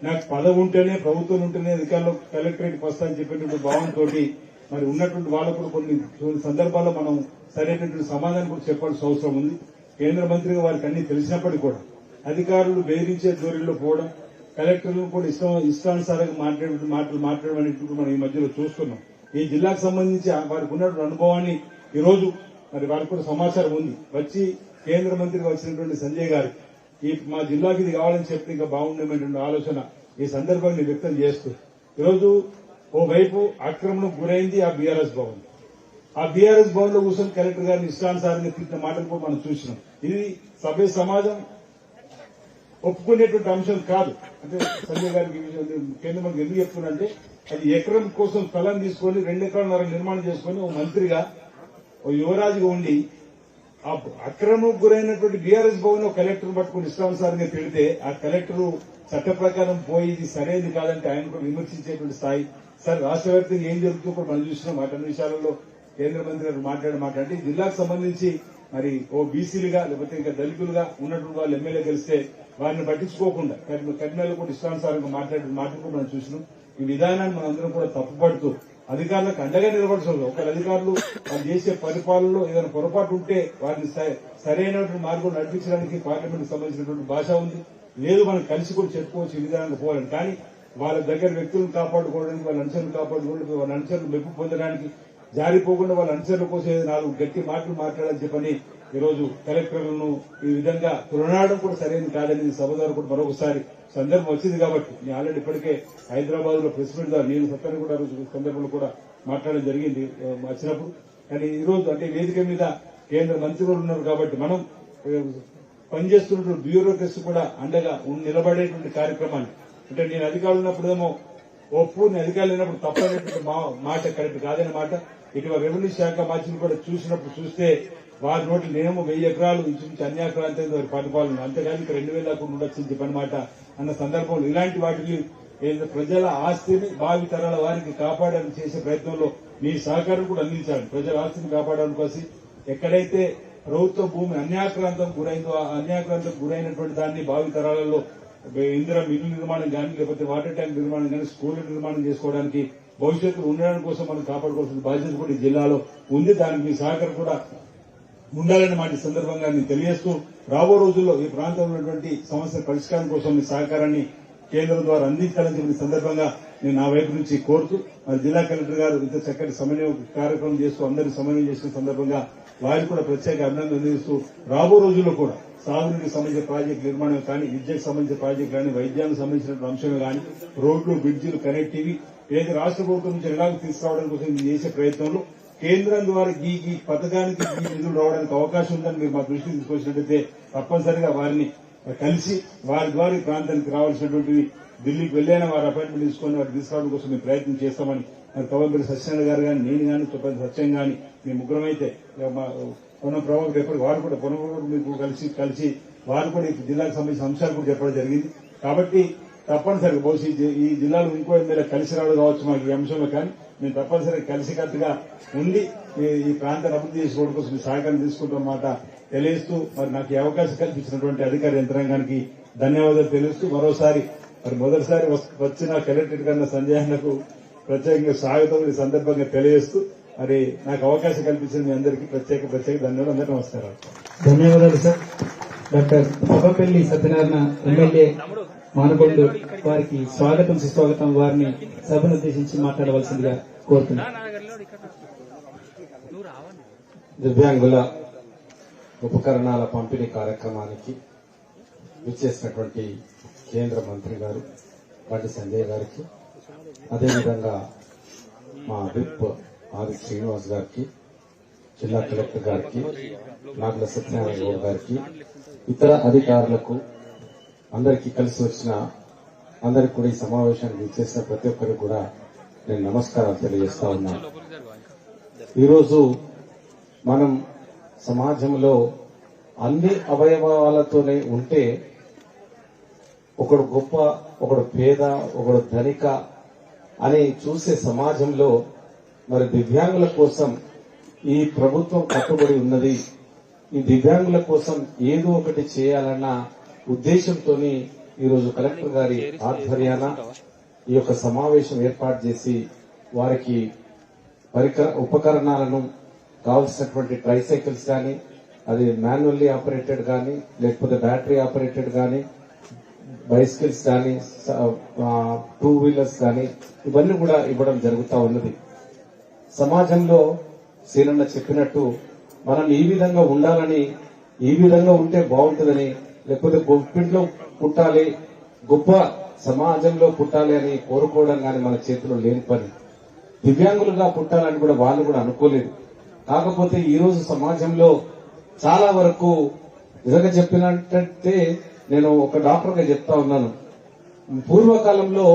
నాకు పదవి ఉంటేనే ప్రభుత్వం ఉంటేనే అధికారంలో కలెక్టరేట్కి వస్తా అని చెప్పేటువంటి భావంతో మరి ఉన్నటువంటి వాళ్ళకు కొన్ని సందర్భాల్లో మనం సరైనటువంటి సమాధానం కూడా చెప్పాల్సిన అవసరం ఉంది. కేంద్ర మంత్రిగా వారికి అన్ని తెలిసినప్పటికీ కూడా అధికారులు బెదిరించే ధోరణిలో పోవడం, కలెక్టర్లు కూడా ఇష్టానుసారంగా మాటలు మాట్లాడడం అనేటువంటి మనం ఈ మధ్యలో చూస్తున్నాం. ఈ జిల్లాకు సంబంధించి వారికి ఉన్నటువంటి అనుభవాన్ని ఈ రోజు మరి వారికి కూడా సమాచారం ఉంది. వచ్చి కేంద్ర మంత్రిగా వచ్చినటువంటి సంజయ్ గారు ఈ మా జిల్లాకి ఇది కావాలని చెప్పి ఇంకా బాగుండేటువంటి ఆలోచన ఈ సందర్భాన్ని వ్యక్తం చేస్తూ ఈరోజు ఓవైపు ఆక్రమణకు గురైంది ఆ బీఆర్ఎస్ భవన్. ఆ బీఆర్ఎస్ భవన్ లో కూర్చొని కలెక్టర్ గారిని ఇష్టానుసారంగా తిట్టిన మాటలు కూడా మనం చూసినాం. ఇది సభ్య సమాజం ఒప్పుకునేటువంటి అంశం కాదు. అంటే సంజయ్ గారికి కేంద్ర మంత్రి ఎందుకు చెప్తున్నంటే అది ఎకరం కోసం స్థలం తీసుకొని 2 ఎకరాల నిర్మాణం చేసుకుని ఓ మంత్రిగా ఓ యువరాజుగా ఉండి ఆ అక్రమకు గురైనటువంటి బీఆర్ఎస్ భవన్ లో కలెక్టర్ పట్టుకుని ఇష్టానుసారంగా పెడితే ఆ కలెక్టర్ చట్ట ప్రకారం పోయి ఇది సరైనది కాదంటే ఆయన కూడా విమర్శించేటువంటి స్థాయి. సార్ రాష్ట్ర వ్యాప్తంగా ఏం జరుగుతుందో కూడా మనం చూసినాం. వాటి విషయాలలో కేంద్ర మంత్రి గారు మాట్లాడే ఈ జిల్లాకు సంబంధించి మరి ఓ బీసీలుగా లేకపోతే ఇంకా దళితులుగా ఉన్నటువంటి వాళ్ళు ఎమ్మెల్యే గెలిస్తే వారిని పట్టించుకోకుండా కర్నూలు కూడా ఇష్టానుసారంగా మాట్లాడిన మాటలు కూడా మనం చూసినాం. ఈ విధానాన్ని మనందరం కూడా తప్పుపడుతూ అధికారులకు అండగా నిలబడుతుంది. ఒకవేళ అధికారులు వాళ్ళు చేసే పరిపాలనలో ఏదైనా పొరపాటు ఉంటే వారిని సరైనటువంటి మార్గం నడిపించడానికి పార్లమెంట్ సంబంధించినటువంటి భాష ఉంది. లేదు మనం కలిసి కూడా చెప్పుకోవచ్చు ఈ విధానంగా పోవాలని. కానీ వాళ్ళ దగ్గర వ్యక్తులను కాపాడుకోవడానికి, వాళ్ళ అనుచరులు కాపాడుకోవడానికి, వాళ్ళ అనుచరులు మెప్పు పొందడానికి, జారిపోకుండా వాళ్ళ అనుచరుల కోసం 4 గట్టి మాటలు మాట్లాడాలని చెప్పని ఈరోజు కలెక్టర్లను ఈ విధంగా తులనాడడం కూడా సరైనది కాదని సభ ద్వారా కూడా మరొకసారి సందర్భం వచ్చింది. కాబట్టి నేను ఆల్రెడీ ఇప్పటికే హైదరాబాద్ లో ప్రెస్ మీట్ ద్వారా నేను సత్తాన్ని కూడా సందర్భంలో కూడా మాట్లాడడం జరిగింది వచ్చినప్పుడు. కానీ ఈ రోజు అంటే వేదిక మీద కేంద్ర మంత్రులు ఉన్నారు కాబట్టి మనం పనిచేస్తున్నటువంటి బ్యూరోక్రసీ కూడా అండగా నిలబడేటువంటి కార్యక్రమాన్ని అంటే నేను అధికారులు ఉన్నప్పుడేమో ఒప్పు, నేను అధికారులు లేనప్పుడు తప్పనేటువంటి మాట కరెక్ట్ కాదనే మాట. ఇటీవల రెవెన్యూ శాఖ మార్చిని కూడా చూస్తే వారి నోట్లు నేమో 1000 ఎకరాలు ఇంచుమించు అన్యాక్రాంతి వారి పరిపాలన అంతేగాని 2000 దాకా ఉండొచ్చు చెప్పని మాట అన్న సందర్భంలో ఇలాంటి వాటిని ప్రజల ఆస్తిని భావి తరాల వారికి కాపాడడానికి చేసే ప్రయత్నంలో మీ సహకారం కూడా అందించాలి. ప్రజల ఆస్తిని కాపాడడానికి కోసం ఎక్కడైతే ప్రభుత్వ భూమి అన్యాక్రాంతం గురైందో ఆ అన్యాక్రాంతం గురైనటువంటి దాన్ని భావి తరాలలో ఇందిరా మిల్లు నిర్మాణం కానీ లేకపోతే వాటర్ ట్యాంక్ నిర్మాణం కానీ స్కూళ్ల నిర్మాణం చేసుకోవడానికి భవిష్యత్తులో ఉండడానికి కోసం మనం కాపాడుకోవాల్సిన బాధ్యత కూడా ఈ జిల్లాలో ఉంది. దానికి మీ సహకారం కూడా ఉండాలని మాట సందర్భంగా నేను తెలియజేస్తూ రాబో రోజుల్లో ఈ ప్రాంతంలో ఉన్నటువంటి సమస్యల పరిష్కారం కోసం మీ సహకారాన్ని కేంద్రం ద్వారా అందించాలని చెప్పిన సందర్భంగా నేను నా వైపు నుంచి కోరుతూ మరి జిల్లా కలెక్టర్ గారు ఇంత చక్కటి సమన్వయ కార్యక్రమం చేస్తూ అందరినీ సమన్వయం చేసిన సందర్భంగా వారికి కూడా ప్రత్యేక అభినందనలు అందిస్తూ రాబో రోజుల్లో కూడా సాగునీటికి సంబంధించిన ప్రాజెక్టు నిర్మాణం కానీ, విద్యకు సంబంధించిన ప్రాజెక్టు కానీ, వైద్యానికి సంబంధించిన అంశమే కానీ, రోడ్లు, బ్రిడ్జిలు, కనెక్టివిటీ ఏది రాష్ట్ర ప్రభుత్వం నుంచి ఎలాగో తీసుకురావడానికి కోసం ఇది చేసే ప్రయత్నంలో కేంద్రం ద్వారా ఈ పథకానికి ఈ నిధులు రావడానికి అవకాశం ఉందని మీరు మా దృష్టికి తీసుకొచ్చినట్టయితే తప్పనిసరిగా వారిని కలిసి వారి ద్వారా ఈ ప్రాంతానికి రావాల్సినటువంటివి ఢిల్లీకి వెళ్లైనా వారి అపాయింట్మెంట్ తీసుకుని వారిని తీసుకురావడం కోసం మేము ప్రయత్నం చేస్తామని కవంపల్లి సత్యనారాయణ గారు కానీ, నేను కానీ, చుప్పల్లి సత్యం కానీ, మీ ముగ్గురమైతే పొన్నం ప్రభాకర్ ఎప్పటికి వారు కూడా పొన్నం మీకు కలిసి వారు కూడా ఈ జిల్లాకు సంబంధించిన అంశాలు కూడా చెప్పడం జరిగింది. కాబట్టి తప్పనిసరిగా బహుశా ఈ జిల్లాలో ఇంకో ఎమ్మెల్యే కలిసి రావడం కావచ్చు మాకు ఈ అంశంలో, కానీ మేము తప్పనిసరిగా కలిసికట్టుగా ఉండి ఈ ప్రాంతాన్ని అభివృద్ధి చేసుకోవడం కోసం మీ సహకారం తీసుకుంటామన్నమాట తెలియజేస్తూ మరి నాకు ఈ అవకాశం కల్పించినటువంటి అధికార యంత్రాంగానికి ధన్యవాదాలు తెలియజేస్తూ మరోసారి మరి మొదటిసారి వచ్చిన కలెక్టరేట్ కన్నా సంజయ్ అన్నకు ప్రత్యేకంగా స్వాగతం ఈ సందర్భంగా తెలియజేస్తూ మరి నాకు అవకాశం కల్పించిన మీ అందరికీ ప్రత్యేక ధన్యవాదాలు. అందరూ నమస్కారాలు. ధన్యవాదాలు sir. Doctor Pagapalli Satyanarayana MLA Manakonda వారికి స్వాగతం సుస్వాగతం. వారిని సభను ఉద్దేశించి మాట్లాడవలసిందిగా కోరుతున్నాను. దివ్యాంగుల ఉపకరణాల పంపిణీ కార్యక్రమానికి విచ్చేసినటువంటి కేంద్ర మంత్రి గారు బండి సంజయ్ గారికి, అదేవిధంగా మా విప్ ఆది శ్రీనివాస్ గారికి, జిల్లా కలెక్టర్ గారికి, నాగుల సత్యనారాయణ గౌడ్ గారికి, ఇతర అధికారులకు, అందరికీ కలిసి వచ్చిన అందరికి కూడా ఈ సమావేశానికి విచ్చేసిన ప్రతి ఒక్కరికి కూడా నేను నమస్కారాలు తెలియజేస్తా ఉన్నాను. ఈరోజు మనం సమాజంలో అన్ని అవయవాలతోనే ఉంటే ఒకడు గొప్ప, ఒకడు పేద, ఒకడు ధనిక అని చూసే సమాజంలో మరి దివ్యాంగుల కోసం ఈ ప్రభుత్వం కట్టుబడి ఉన్నది. ఈ దివ్యాంగుల కోసం ఏదో ఒకటి చేయాలన్న ఉద్దేశంతో ఈరోజు కలెక్టర్ గారి ఆధ్వర్యాన ఈ యొక్క సమావేశం ఏర్పాటు చేసి వారికి ఉపకరణాలను కావలసినటువంటి ట్రైసైకిల్స్ కానీ, అది మాన్యువల్లీ ఆపరేటెడ్ కానీ, లేకపోతే బ్యాటరీ ఆపరేటెడ్ కానీ, బైసికల్స్ కానీ, 2 వీలర్స్ కానీ, ఇవన్నీ కూడా ఇవ్వడం జరుగుతూ ఉన్నది. సమాజంలో సీనన్న చెప్పినట్టు మనం ఈ విధంగా ఉండాలని, ఈ విధంగా ఉంటే బాగుంటుందని, లేకపోతే గొప్పింట్లో పుట్టాలి, గొప్ప సమాజంలో పుట్టాలి అని కోరుకోవడం కానీ మన చేతిలో లేని పని. దివ్యాంగులుగా పుట్టాలని కూడా వాళ్ళు కూడా అనుకోలేదు. కాకపోతే ఈ రోజు సమాజంలో చాలా వరకు నిజంగా చెప్పినట్టే నేను ఒక డాక్టర్గా చెప్తా ఉన్నాను. పూర్వకాలంలో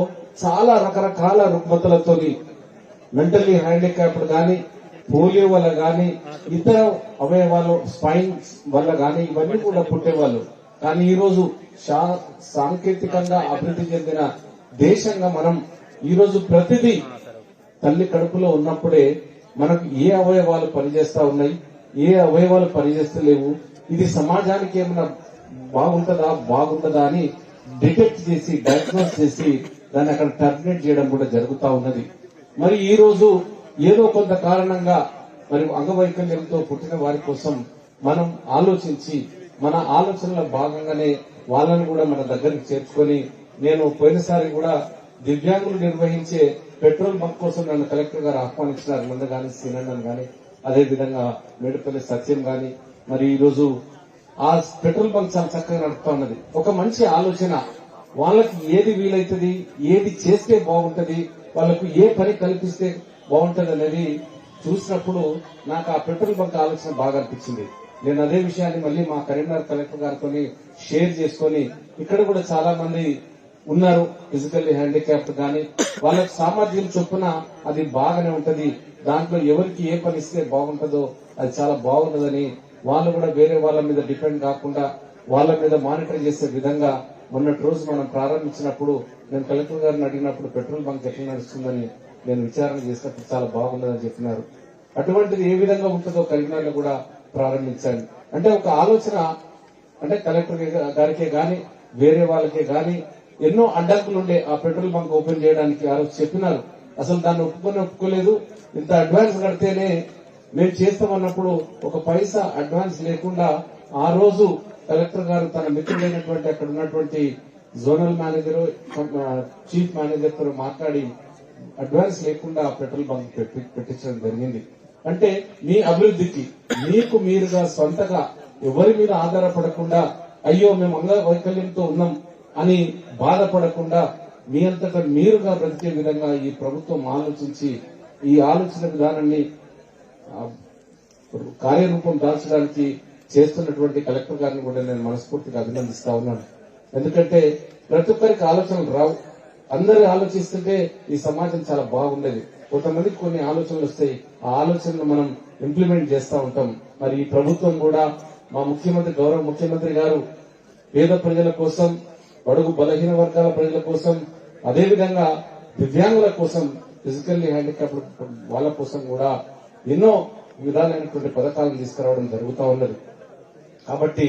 చాలా రకరకాల రుగ్మతలతో మెంటల్లీ హ్యాండిక్యాప్డ్ కానీ, పోలియో వల్ల కానీ, ఇతర అవయవాలు స్పైన్ వల్ల కానీ ఇవన్నీ కూడా పుట్టేవాళ్ళు. కానీ ఈ రోజు సాంకేతికంగా అభివృద్ధి చెందిన దేశంగా మనం ఈ రోజు ప్రతిదీ తల్లి కడుపులో ఉన్నప్పుడే మనకు ఏ అవయవాలు పనిచేస్తా ఉన్నాయి, ఏ అవయవాలు పనిచేస్తలేవు, ఇది సమాజానికి ఏమైనా బాగుంటుందా అని డిటెక్ట్ చేసి, డయాగ్నోస్ చేసి దాన్ని అక్కడ టర్మినేట్ చేయడం కూడా జరుగుతా ఉన్నది. మరి ఈ రోజు ఏదో కొంత కారణంగా మరి అంగవైకల్యంతో పుట్టిన వారి కోసం మనం ఆలోచించి మన ఆలోచనలో భాగంగానే వాళ్ళని కూడా మన దగ్గరికి చేర్చుకొని, నేను పోయినసారి కూడా దివ్యాంగులు నిర్వహించే పెట్రోల్ బంక్ కోసం నన్ను కలెక్టర్ గారు ఆహ్వానించినారు. ముందు కానీ సీనన్నన్ గాని, అదేవిధంగా మేడిపల్లి సత్యం గాని. మరి ఈ రోజు ఆ పెట్రోల్ బంక్ చాలా చక్కగా నడుపుతా ఉన్నది. ఒక మంచి ఆలోచన, వాళ్ళకి ఏది వీలైతుంది, ఏది చేస్తే బాగుంటది, వాళ్ళకు ఏ పని కల్పిస్తే బాగుంటది అనేది చూసినప్పుడు నాకు ఆ పెట్రోల్ బంక్ ఆలోచన బాగా అనిపించింది. నేను అదే విషయాన్ని మళ్ళీ మా కరీంనగర్ కలెక్టర్ గారితో షేర్ చేసుకుని, ఇక్కడ కూడా చాలా మంది ఉన్నారు ఫిజికల్లీ హ్యాండిక్యాప్డ్ కానీ, వాళ్ళకి సామర్థ్యం చొప్పున అది బాగానే ఉంటది, దాంట్లో ఎవరికి ఏ పని ఇస్తే బాగుంటుందో అది చాలా బాగుంటుందని వాళ్ళు కూడా వేరే వాళ్ళ మీద డిపెండ్ కాకుండా వాళ్ళ మీద మానిటర్ చేసే విధంగా మొన్నటి రోజు మనం ప్రారంభించినప్పుడు నేను కలెక్టర్ గారిని అడిగినప్పుడు పెట్రోల్ బంక్ ఎట్లా నడుస్తుందని నేను విచారణ చేసినప్పుడు చాలా బాగుందని చెప్పినారు. అటువంటిది ఏ విధంగా ఉంటుందో కరీంనగర్లో కూడా ప్రారంభించాను. అంటే ఒక ఆలోచన, అంటే కలెక్టర్ గారికే గాని వేరే వాళ్ళకే గాని ఎన్నో అడ్డంకులు ఉండే ఆ పెట్రోల్ బంక్ ఓపెన్ చేయడానికి ఆ రోజు చెప్పినారు. అసలు దాన్ని ఒప్పుకోలేదు. ఇంత అడ్వాన్స్ కడితేనే మేము చేస్తామన్నప్పుడు ఒక పైసా అడ్వాన్స్ లేకుండా ఆ రోజు కలెక్టర్ గారు తన మిత్రుడైనటువంటి అక్కడ ఉన్నటువంటి జోనల్ మేనేజర్, చీఫ్ మేనేజర్ తో మాట్లాడి అడ్వాన్స్ లేకుండా పెట్రోల్ బంక్ పెట్టించడం జరిగింది. అంటే మీ అభివృద్ధికి మీకు మీరుగా సొంతగా ఎవరి మీద ఆధారపడకుండా అయ్యో మేము అంగవైకల్యంతో ఉన్నాం అని బాధపడకుండా మీ అంతటా మీరుగా బ్రతికే విధంగా ఈ ప్రభుత్వం ఆలోచించి ఈ ఆలోచన విధానాన్ని కార్యరూపం దాల్చడానికి చేస్తున్నటువంటి కలెక్టర్ గారిని కూడా నేను మనస్ఫూర్తిగా అభినందిస్తా ఉన్నాను. ఎందుకంటే ప్రతి ఒక్కరికి ఆలోచనలు రావు. అందరూ ఆలోచిస్తుంటే ఈ సమాజం చాలా బాగుండేది. కొంతమందికి కొన్ని ఆలోచనలు వస్తాయి, ఆ ఆలోచనలు మనం ఇంప్లిమెంట్ చేస్తూ ఉంటాం. మరి ఈ ప్రభుత్వం కూడా మా ముఖ్యమంత్రి గౌరవ ముఖ్యమంత్రి గారు పేద ప్రజల కోసం, బడుగు బలహీన వర్గాల ప్రజల కోసం, అదేవిధంగా దివ్యాంగుల కోసం, ఫిజికల్లీ హ్యాండిక్యాప్డ్ వాళ్ళ కోసం కూడా ఎన్నో విధాలైనటువంటి పథకాలను తీసుకురావడం జరుగుతూ ఉన్నది. కాబట్టి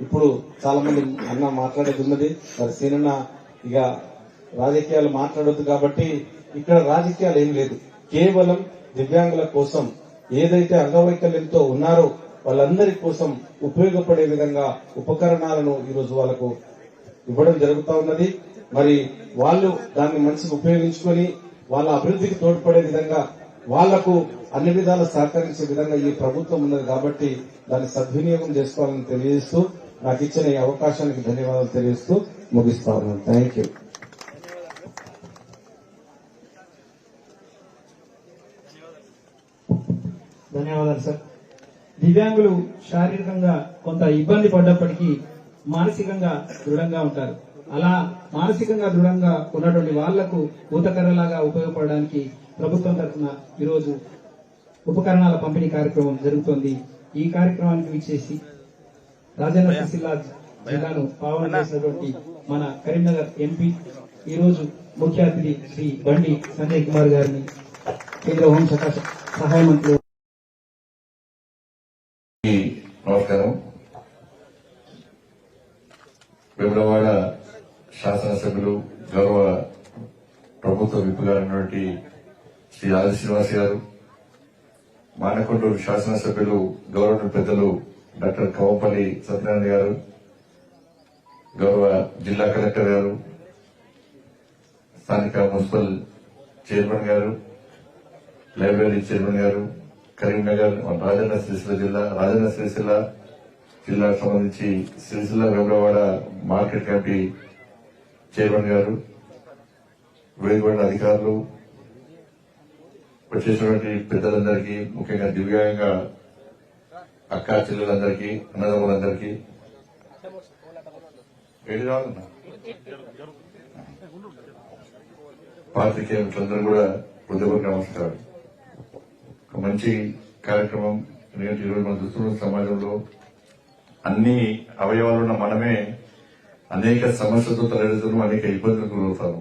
ఇప్పుడు చాలా మంది అన్న మాట్లాడేది ఉన్నది. మరి సీనన్న ఇక రాజకీయాలు మాట్లాడొద్దు కాబట్టి ఇక్కడ రాజకీయాలు ఏం లేదు. కేవలం దివ్యాంగుల కోసం ఏదైతే అంగవైకల్యంతో ఉన్నారో వాళ్ళందరి కోసం ఉపయోగపడే విధంగా ఉపకరణాలను ఈరోజు వాళ్ళకు ఇవ్వడం జరుగుతూ ఉన్నది. మరి వాళ్ళు దాన్ని మంచిగా ఉపయోగించుకొని వాళ్ళ అభివృద్ధికి తోడ్పడే విధంగా వాళ్లకు అన్ని విధాలు సహకరించే విధంగా ఈ ప్రభుత్వం ఉన్నది. కాబట్టి దాన్ని సద్వినియోగం చేసుకోవాలని తెలియజేస్తూ నాకు ఇచ్చిన ఈ అవకాశానికి ధన్యవాదాలు తెలియజేస్తూ ముగిస్తా ఉన్నాను. Thank you. ధన్యవాదాలు సార్. దివ్యాంగులు శారీరకంగా కొంత ఇబ్బంది పడ్డప్పటికీ మానసికంగా దృఢంగా ఉంటారు. అలా మానసికంగా దృఢంగా ఉన్నటువంటి వాళ్లకు ఊతకర్రలాగా ఉపయోగపడడానికి ప్రభుత్వం తరఫున ఈరోజు ఉపకరణాల పంపిణీ కార్యక్రమం జరుగుతోంది. ఈ కార్యక్రమానికి విచ్చేసి రాజన్న సిరిసిల్ల జిల్లాను పావన చేసినటువంటి మన కరీంనగర్ ఎంపీ ఈరోజు ముఖ్య అతిథి శ్రీ బండి సంజయ్ కుమార్ గారిని కేంద్ర హోంశాఖ సహాయ మంత్రి. నమస్కారం. వేములవాడ శాసనసభ్యులు గౌరవ ప్రభుత్వ విప్ గారైనటువంటి శ్రీ ఆది శ్రీనివాస్ గారు, మానకొండూరు శాసనసభ్యులు గౌరవ పెద్దలు డాక్టర్ కవంపల్లి సత్యనారాయణ గారు, గౌరవ జిల్లా కలెక్టర్ గారు, స్థానిక మున్సిపల్ చైర్మన్ గారు, లైబ్రరీ చైర్మన్ గారు, కరీంనగర్ రాజన్న సిరిసిల్ల జిల్లాకు సంబంధించి Sircilla Vemulawada market committee chairman గారు, వేదికబడిన అధికారులు, వచ్చేసినటువంటి పెద్దలందరికీ, ముఖ్యంగా దివ్యాంగ అక్కా చెల్లెలందరికీ, అన్నదమ్ములందరికీ పాత్రికేయులందరూ కూడా హృదయపూర్వక నమస్కారం. ఒక మంచి కార్యక్రమం. ఎందుకంటే ఈరోజు మనం చూస్తున్న సమాజంలో అన్ని అవయవాలున్న మనమే అనేక సమస్యలతో తలెడుతున్నాం, అనేక ఇబ్బందులకు గురవుతాము.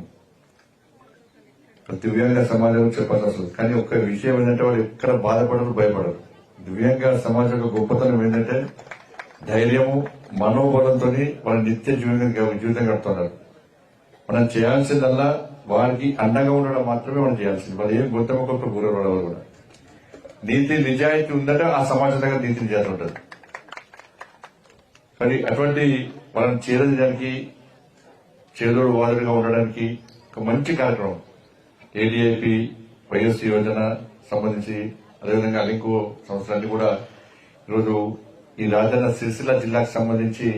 దివ్యాంగ సమాజం చెప్పాల్సి వస్తుంది. కానీ ఒక్క విషయం ఏంటంటే వాళ్ళు ఎక్కడ బాధపడరు, భయపడరు. దివ్యాంగ సమాజం యొక్క గొప్పతనం ఏంటంటే ధైర్యము, మనోబలంతో వాళ్ళ నిత్య జీవితం గడుపుతున్నారు. మనం చేయాల్సిందల్లా వారికి అండగా ఉండడం మాత్రమే మనం చేయాల్సింది. వాళ్ళు ఏం గొంతమొక్క గురవడం కూడా నీతి నిజాయితీ ఉందంటే ఆ సమాజం దగ్గర నీతి నిజాయితీ ఉంటుంది. కానీ అటువంటి వాళ్ళని చేరడానికి, చేదోడు వాదులుగా ఉండడానికి ఒక మంచి కార్యక్రమం ఏడీఐపీ వైఎస్ యోజన సంబంధించి, అదేవిధంగా ఇంకో సంవత్సరాన్ని కూడా ఈరోజు ఈ రాజన్న సిరిసిల్ల జిల్లాకు సంబంధించి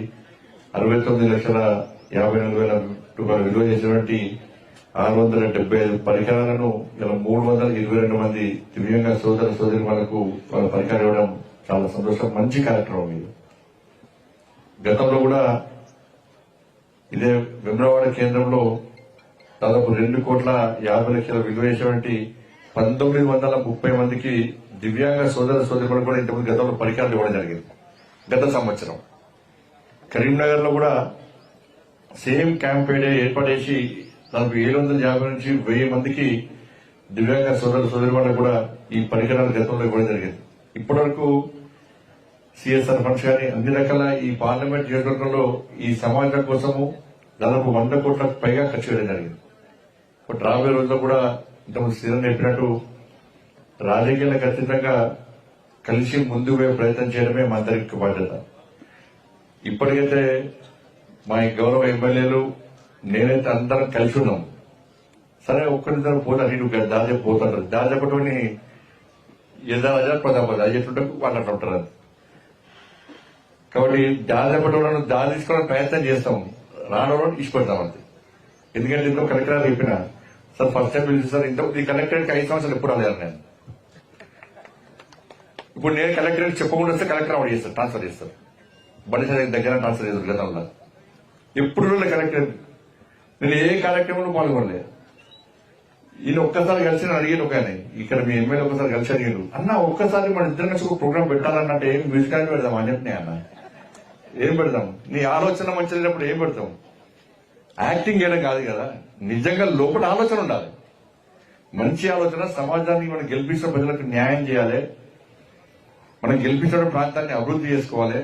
69,54,000 విలువ చేసినటువంటి 675 పరికరాలను ఇలా 322 మంది దివ్యాంగ సోదర సోదరి వాళ్ళకు వాళ్ళ పరికరాలు ఇవ్వడం చాలా సంతోషం. మంచి కార్యక్రమం ఇది. గతంలో కూడా ఇదే వేములవాడ కేంద్రంలో దాదాపు 2,50,00,000 విలువ చేసినటువంటి 1930 మందికి దివ్యాంగ సోదర సోదరులు కూడా ఇంతకుముందు గతంలో పరికరాలు ఇవ్వడం జరిగింది. గత సంవత్సరం కరీంనగర్ లో కూడా సేమ్ క్యాంప్ ఏర్పాటు చేసి దాదాపు 750 నుంచి 1000 మందికి దివ్యాంగ సోదర సోదరి వాళ్ళకు కూడా ఈ పరికరాలు గతంలో ఇవ్వడం జరిగింది. ఇప్పటివరకు సిఎస్ఆర్ ఫండ్స్ కానీ అన్ని రకాల ఈ పార్లమెంట్ నియోజకవర్గంలో ఈ సమాజం కోసము దాదాపు 100 కోట్లకు పైగా ఖర్చు చేయడం జరిగింది. బట్ రాబోయే రోజుల్లో కూడా ఇంతకుముందు శ్రీధర్ చెప్పినట్టు రాజకీయాలకు అతీతంగా కలిసి ముందుకు పోయే ప్రయత్నం చేయడమే మా అందరికి బాధ్యత. ఇప్పటికైతే మా గౌరవ ఎమ్మెల్యేలు నేనైతే అందరం కలిసి ఉన్నాం. సరే ఒక్కరిద్దరు పోతారు, ఇటు దారి చెప్పిపోతారు. దారి చెప్పటోని ఎదారాజా ప్రతాపరాజు అయ్యేటుంటే వాళ్ళు అట్లా ఉంటారు. కాబట్టి దాదాపు దారి తీసుకోవడానికి ప్రయత్నం చేస్తాం, రావడం ఇష్టపడతాం అంతే. ఎందుకంటే ఇంట్లో కలెక్టర్ గారు చెప్పిన సార్ ఫస్ట్ టైం పిలిచి సార్ ఇంత ఈ కలెక్టరేట్కి 5 సంవత్సరాలు ఎప్పుడు రాలేదు నేను. ఇప్పుడు నేను కలెక్టరేట్ చెప్పకుండా వస్తే కలెక్టర్ అవుట్ చేస్తారు, ట్రాన్స్ఫర్ చేస్తారు. బండి దగ్గర ట్రాన్స్ఫర్ చేస్తారు గతంలో. ఎప్పుడు కలెక్టరేట్ నేను ఏ కార్యక్రమంలో పాల్గొనలేదు. ఈయన ఒక్కసారి కలిసి నేను అడిగాను ఒక ఆయన, ఇక్కడ మీ ఎమ్మెల్యే ఒకసారి కలిసి అడిగాడు, అన్న ఒక్కసారి మన ఇద్దరు కలిసి ఒక ప్రోగ్రామ్ పెట్టాలన్నట్టు ఏం మ్యూజిక్ అని పెడదాం అని చెప్పినా అన్న. ఏం పెడదాం, నీ ఆలోచన మంచి లేనప్పుడు ఏం పెడతాం? యాక్టింగ్ చేయడం కాదు కదా, నిజంగా లోపల ఆలోచన ఉండాలి. మంచి ఆలోచన, సమాజానికి మనం గెలిపించిన ప్రజలకు న్యాయం చేయాలి, మనం గెలిపించిన ప్రాంతాన్ని అభివృద్ధి చేసుకోవాలి.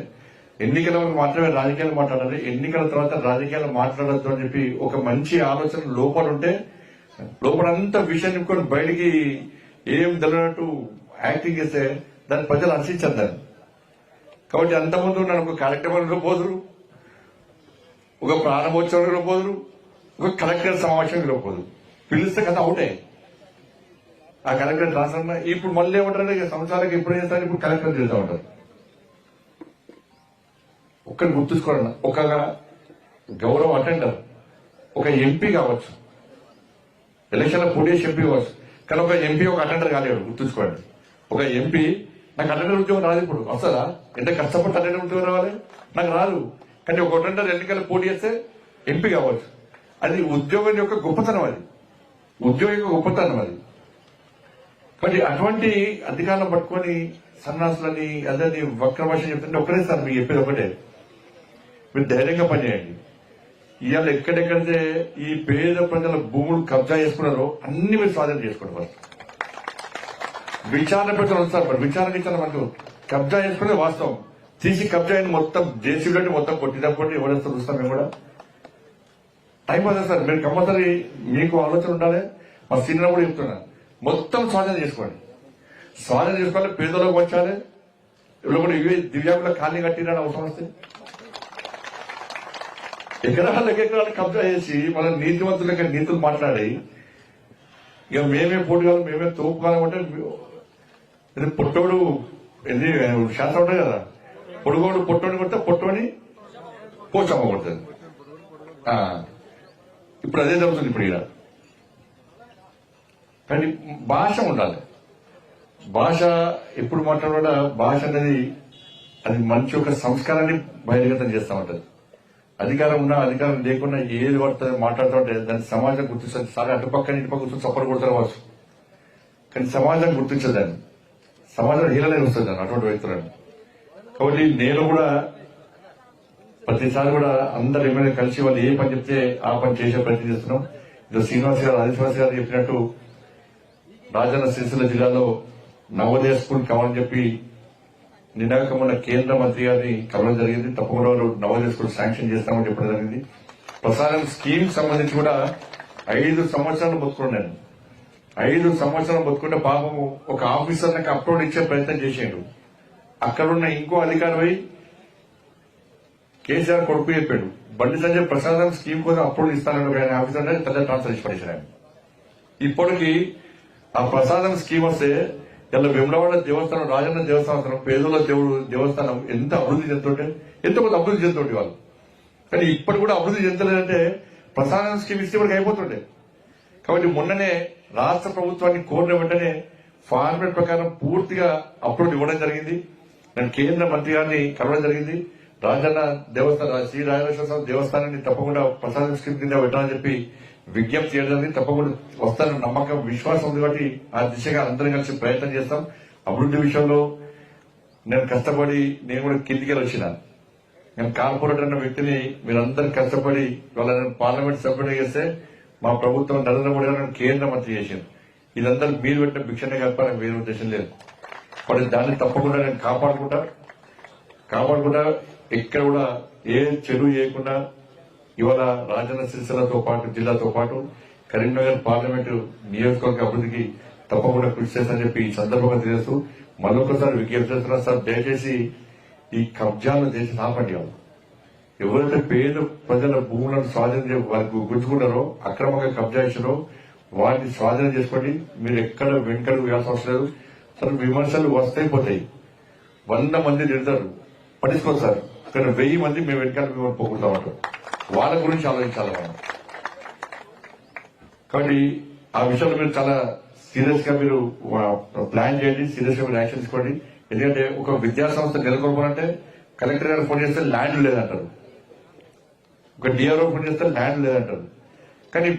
ఎన్నికల వరకు మాత్రమే రాజకీయాలు మాట్లాడాలి, ఎన్నికల తర్వాత రాజకీయాలు మాట్లాడద్దు అని చెప్పి ఒక మంచి ఆలోచన లోపల ఉంటే, లోపలంతా విషయం నింపుకొని బయటికి ఏం తెలియనట్టు యాక్టింగ్ చేస్తే దాన్ని ప్రజలు హర్షించారు దాన్ని. కాబట్టి అంతకుముందు నన్ను ఒక కార్యక్రమంలో పోదురు, ఒక ప్రారంభోత్సవంలో పోదురు, ఒక కలెక్టర్ సమావేశంలో పోదురు, పిలిస్తే కదా అవుటే ఆ కలెక్టర్ ట్రాన్స్ఫర్. ఇప్పుడు మళ్ళీ ఏమంటారు, సంవత్సరాలకు ఎప్పుడు చేస్తారు, ఇప్పుడు కలెక్టర్ తిరుగుతూ ఉంటారు. ఒక్కరిని గుర్తుంచుకోవాలన్న, ఒక గౌరవ అటెండర్, ఒక ఎంపీ కావచ్చు, ఎలక్షన్ లో పోటీ చేసి ఎంపీ కావచ్చు, కానీ ఒక ఎంపీ ఒక అటెండర్ కాలేడు. గుర్తుంచుకోండి, ఒక ఎంపీ నాకు అటెండర్ ఉద్యోగం రాదు, ఇప్పుడు వస్తుందా? ఎంత కష్టపడి అటెండర్ ఉద్యోగం రావాలి, నాకు రాదు. కానీ ఒక అటెండర్ ఎన్నికల్లో పోటీ చేస్తే ఎంపీ కావచ్చు. అది ఉద్యోగం యొక్క గొప్పతనం, అది ఉద్యోగం యొక్క గొప్పతనం అది. కాబట్టి అటువంటి అధికారులను పట్టుకొని సన్నాసులని అదని వక్రభాష చెప్తుంటే ఒక్కరే సార్ మీకు చెప్పేది ఒకటే, మీరు ధైర్యంగా పనిచేయండి. ఇవాళ ఎక్కడెక్కడైతే ఈ పేద ప్రజల భూములు కబ్జా చేసుకున్నారో అన్ని మీరు స్వాధీనం చేసుకోండి. ఫస్ట్ విచారణ పెడుతున్నారు సార్, మరి విచారణ ఇచ్చారు. మనకు కబ్జా చేసుకునే వాస్తవం, తీసి కబ్జా అయిన మొత్తం జేసీబీ మొత్తం కొట్టినప్పుడు ఎవరైతే చూస్తాం మేము కూడా టైం అవుతుంది సార్. మీరు కంపల్సరీ మీకు ఆలోచన ఉండాలి. మా సీనియర్ కూడా చెప్తున్నా, మొత్తం స్వాధీనం చేసుకోండి. స్వాధీనం చేసుకోవాలి, పేదలకు వచ్చాలి. ఇప్పుడు కూడా ఇవే దివ్యాంగుల ఖాళీ కట్టిన అవసరం వస్తే ఎకరాలకు కబ్జా చేసి మన నీతివంతులకి నీతులు మాట్లాడి ఇక మేమే పోటుగాలం మేమే తోపుకాలం అంటే ఇది పొట్టోడు ఇది శాస్త్రం ఉంటుంది కదా, పొడుగోడు పొట్టోని కొడితే పొట్టోని పోచమ్మ కొడుతుంది. ఇప్పుడు అదే జరుగుతుంది. ఇప్పుడు ఇక్కడ కానీ భాష ఉండాలి. భాష ఎప్పుడు మాట్లాడా భాష అనేది అది మంచి ఒక సంస్కారాన్ని బహిర్గతం చేస్తూ ఉంటది. అధికారం ఉన్నా అధికారం లేకుండా ఏది పడుతుంది మాట్లాడుతూ ఉంటే దాన్ని సమాజం గుర్తిస్తుంది. సార్ అటుపక్కన ఇటుపక్క కూర్చొని చప్పలు కొడతారు వచ్చు, కానీ సమాజం గుర్తించదు దాన్ని, సమాజం హీలనే వస్తుంది దాన్ని అటువంటి వ్యక్తులను. కాబట్టి నేను కూడా ప్రతిసారి కూడా అందరు ఎమ్మెల్యే కలిసి వాళ్ళు ఏ పని చెప్తే ఆ పని చేసే ప్రయత్నం చేస్తున్నాం. ఇది శ్రీనివాస్ గారు ఆదిశ్వాస్ గారు చెప్పినట్టు రాజన్న సిరిసిల్ల జిల్లాలో నవోదయ స్కూల్ కావాలని చెప్పి నిన్నగాక మొన్న కేంద్ర మంత్రి గారిని కలవడం జరిగింది. తప్పకుండా నవోదయ స్కూల్ శాంక్షన్ చేస్తామని చెప్పడం జరిగింది. ప్రసారం స్కీమ్ సంబంధించి కూడా 5 సంవత్సరాలు బతుకున్నాను. 5 సంవత్సరాలు బతుకుంటే పాపము ఒక ఆఫీసర్ నాకు అప్లోడ్ ఇచ్చే ప్రయత్నం చేసాడు. అక్కడున్న ఇంకో అధికారి కేసీఆర్ కొడుకు చెప్పాడు, బండి సంజయ్ ప్రసాదం స్కీమ్ కోసం అప్లోడ్ ఇస్తానని ఆఫీసర్ తల్లి ట్రాన్స్ఫర్ చేసి పడేసాడు. ఇప్పటికి ఆ ప్రసాదం స్కీమ్ వస్తే ఇలా వెమ్లవాడ దేవస్థానం, రాజన్న దేవస్థానం, పేదల దేవుడు దేవస్థానం ఎంత అభివృద్ధి చెందుతుంటే ఎంతో కొంత అభివృద్ధి చెందుతుంటే వాళ్ళు. కానీ ఇప్పటి కూడా అభివృద్ధి చెందలేదంటే ప్రసాదం స్కీమ్ ఇస్తే ఇప్పటికి అయిపోతుండే. కాబట్టి మొన్ననే రాష్ట్ర ప్రభుత్వాన్ని కోరిన వెంటనే ఫార్మేట్ ప్రకారం పూర్తిగా అప్లోడ్ ఇవ్వడం జరిగింది. నేను కేంద్ర మంత్రి గారిని కలవడం జరిగింది. రాజన్న దేవస్థానం, శ్రీ రాజరాజేశ్వర దేవస్థానాన్ని తప్పకుండా ప్రసాదం స్కీమ్ కింద పెట్టాలని చెప్పి విజ్ఞప్తి చేయడం తప్పకుండా వస్తానని నమ్మకం విశ్వాసం ఉంది. కాబట్టి ఆ దిశగా అందరం కలిసి ప్రయత్నం చేస్తాం. అభివృద్ధి విషయంలో నేను కష్టపడి నేను కూడా కిందికి వచ్చిన, నేను కార్పొరేటర్ అన్న వ్యక్తిని మీరందరూ కష్టపడి వాళ్ళ పార్లమెంట్ సభ్యుడు చేస్తే మా ప్రభుత్వం నరేంద్ర మోడీ గారు కేంద్ర మంత్రి చేసింది. ఇదంతా మీరు పెట్టిన భిక్షనే కప్ప నాకు వేరే ఉద్దేశం లేదు. కాబట్టి దాన్ని తప్పకుండా నేను కాపాడుకుంటా ఎక్కడ కూడా ఏ చెరువు చేయకుండా ఇవాళ రాజన్న సిరిసిల్లతో పాటు జిల్లాతో పాటు కరీంనగర్ పార్లమెంటు నియోజకవర్గ అభివృద్ధికి తప్పకుండా కృషి చేస్తానని చెప్పి ఈ సందర్భంగా తెలియజేస్తూ మరొకసారి విజ్ఞప్తి చేస్తున్నా సార్, దయచేసి ఈ కబ్జాలు చేసి ఆపండి. ఎవరైతే పేద ప్రజల భూములను స్వాధీనం వారికి గుంజుకున్నారో, అక్రమంగా కబ్జా చేసారో వాటిని స్వాధీనం చేసుకోండి. మీరు ఎక్కడ వెనుకడు వేయాల్సిన అవసరం లేదు. సార్ విమర్శలు వస్తాయి పోతాయి, 100 మంది తిడతారు, పట్టించుకోరు సార్. కానీ 1000 మంది మేము వెనకాల మేము పోగొడతామంటారు. వాళ్ళ గురించి ఆలోచించాలి మనం. కాబట్టి ఆ విషయంలో మీరు చాలా సీరియస్ గా మీరు ప్లాన్ చేయండి, సీరియస్ గా మీరు యాక్షన్ తీసుకోండి. ఎందుకంటే ఒక విద్యా సంస్థ నెలకొల్పాలంటే కలెక్టర్ గారు ఫోన్ చేస్తే ల్యాండ్ లేదంటారు, ఒక డిఆర్ఓ ఫోన్ చేస్తే ల్యాండ్ లేదంటారు. కానీ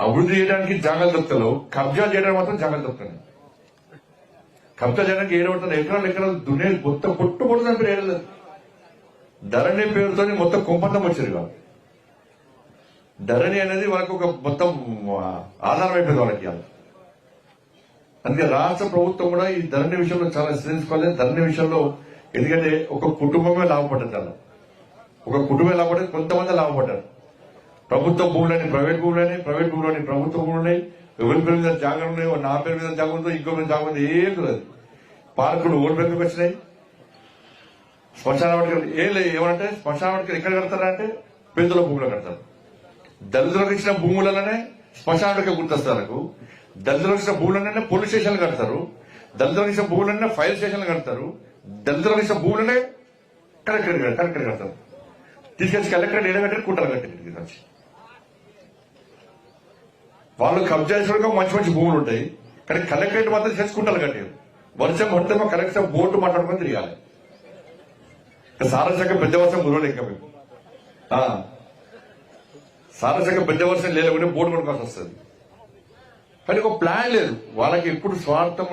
అభివృద్ధి చేయడానికి జాగాలు దొరుకుతాలో కబ్జా చేయడానికి మాత్రం జాగాలు దొరుకుతాయి. కబ్జా చేయడానికి ఏడవుతుంది, ఎకరాలు దున్నే మొత్తం కొట్టుకుంటుందని పేరు ఏడలేదు. ధరణి పేరుతో మొత్తం కుంపంతం వచ్చేది కాదు. ధరణి అనేది వాళ్ళకి ఒక మొత్తం ఆధారం అయిపోయింది వాళ్ళకి. అందుకే రాష్ట్ర ప్రభుత్వం కూడా ఈ ధరణి విషయంలో చాలా శ్రద్ధించుకోవాలి. ధరణి విషయంలో ఎందుకంటే ఒక కుటుంబమే లాభపడ్డారు, చాలా ఒక కుటుంబమే లాభపడ్డారు, కొంతమంది లాభపడ్డారు. ప్రభుత్వ భూములని ప్రైవేట్ భూములని, ప్రైవేట్ భూములని ప్రభుత్వ భూములున్నాయి. ఎవరి పేరు మీద జాగా ఉన్నాయి, నా పేరు మీద జాగా ఉందో ఇంకో మీద జాగా ఉంది, ఏం లేదు. పార్కులు ఓడి పేరు మీద వచ్చినాయి. శ్మశాన వాటికలు ఏం లేదు. ఏమంటే శ్మశాన వాటికలు ఎక్కడ కడతారా అంటే పేదల భూములు కడతారు. దళితులకు ఇచ్చిన భూములనే శ్మశాన వాటిక గుర్తొస్తారు. దళితులకు ఇచ్చిన భూములనే పోలీస్ స్టేషన్లు కడతారు. దళితులకు ఇచ్చిన భూములనే ఫైర్ స్టేషన్లు కడతారు. దళితులకు ఇచ్చిన భూములనే కలెక్టర్ కడతారు. తీసుకొచ్చి కలెక్టర్ ఏడగట్టి కుట్రలు కట్టారు. వచ్చి వాళ్ళు కబ్జా చేసుకోవడం మంచి మంచి భూములు ఉంటాయి, కానీ కలెక్టరేట్ మాత్రం చేసుకుంటారు కట్టారు. వర్షం పడితే మా కలెక్టర్ బోర్డు మాట్లాడుకొని తిరగాలి. సారసంగా పెద్ద వర్షం మురవలేక మేము సారసంగా పెద్ద వర్షం లేకుంటే బోర్డు కొనుక్కోవాల్సి వస్తుంది. కానీ ఒక ప్లాన్ లేదు వాళ్ళకి. ఎప్పుడు స్వార్థం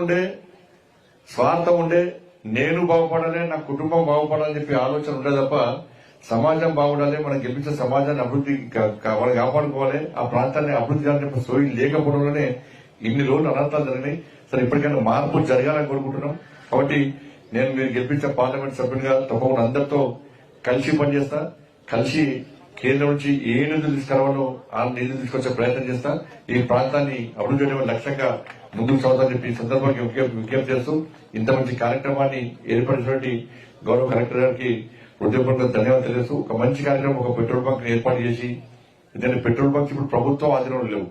ఉండే నేను బాగుపడాలి, నా కుటుంబం బాగుపడాలని చెప్పి ఆలోచన ఉండే తప్ప సమాజం బాగుండాలి, మనం గెలిపించిన సమాజాన్ని అభివృద్ధి మనం కాపాడుకోవాలి, ఆ ప్రాంతాన్ని అభివృద్ధి చేయాలని చెప్పి సోయి లేకపోవడంలోనే ఇన్ని రోజులు అనర్థాలు జరిగినాయి. సరే ఇప్పటికైనా మార్పు జరగాలని కోరుకుంటున్నాం. కాబట్టి నేను మీరు గెలిపించిన పార్లమెంట్ సభ్యునిగా తప్పకుండా అందరితో కలిసి పనిచేస్తా. కలిసి కేంద్రం నుంచి ఏ నిధులు తీసుకురావాలో ఆ నిధులు తీసుకొచ్చే ప్రయత్నం చేస్తా. ఈ ప్రాంతాన్ని అభివృద్ధి చేయడం లక్ష్యంగా ముందుకు సాగుతామని చెప్పి ఈ సందర్భంగా విజ్ఞప్తి చేస్తూ ఇంత మంచి కార్యక్రమాన్ని ఏర్పడినటువంటి గౌరవ కలెక్టర్ గారికి హృదయపూర్వక ధన్యవాదాలు తెలియజేస్తూ ఒక మంచి కార్యక్రమం, ఒక పెట్రోల్ బంక్ ఏర్పాటు చేసి, ఎందుకంటే పెట్రోల్ బంక్స్ ఇప్పుడు ప్రభుత్వం ఆధీనంలో లేవు,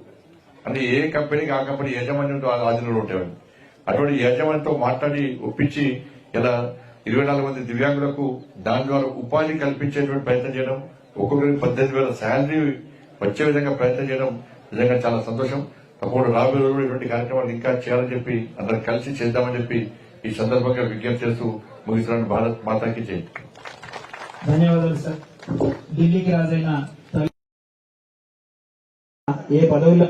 అంటే ఏ కంపెనీకి ఆ కంపెనీ యాజమాన్యం ఆధీనంలో ఉంటాయని అటువంటి యాజమాన్యంతో మాట్లాడి ఒప్పించి ఇలా 24 మంది దివ్యాంగులకు దాని ద్వారా ఉపాధి కల్పించేటువంటి ప్రయత్నం చేయడం, ఒక్కొక్కరికి 18,000 శాలరీ వచ్చే విధంగా ప్రయత్నం చేయడం నిజంగా చాలా సంతోషం. తప్పకుండా రాబోయే రోజుల్లో ఇటువంటి కార్యక్రమాలు ఇంకా చేయాలని చెప్పి అందరం కలిసి చేద్దామని చెప్పి ఈ సందర్భంగా విజ్ఞప్తి చేస్తూ ముగిస్తున్నాను. భారత్ మాతాకి జై. ధన్యవాదాలు సార్. ఢిల్లీకి రాజైన ఏ పదవుల్లో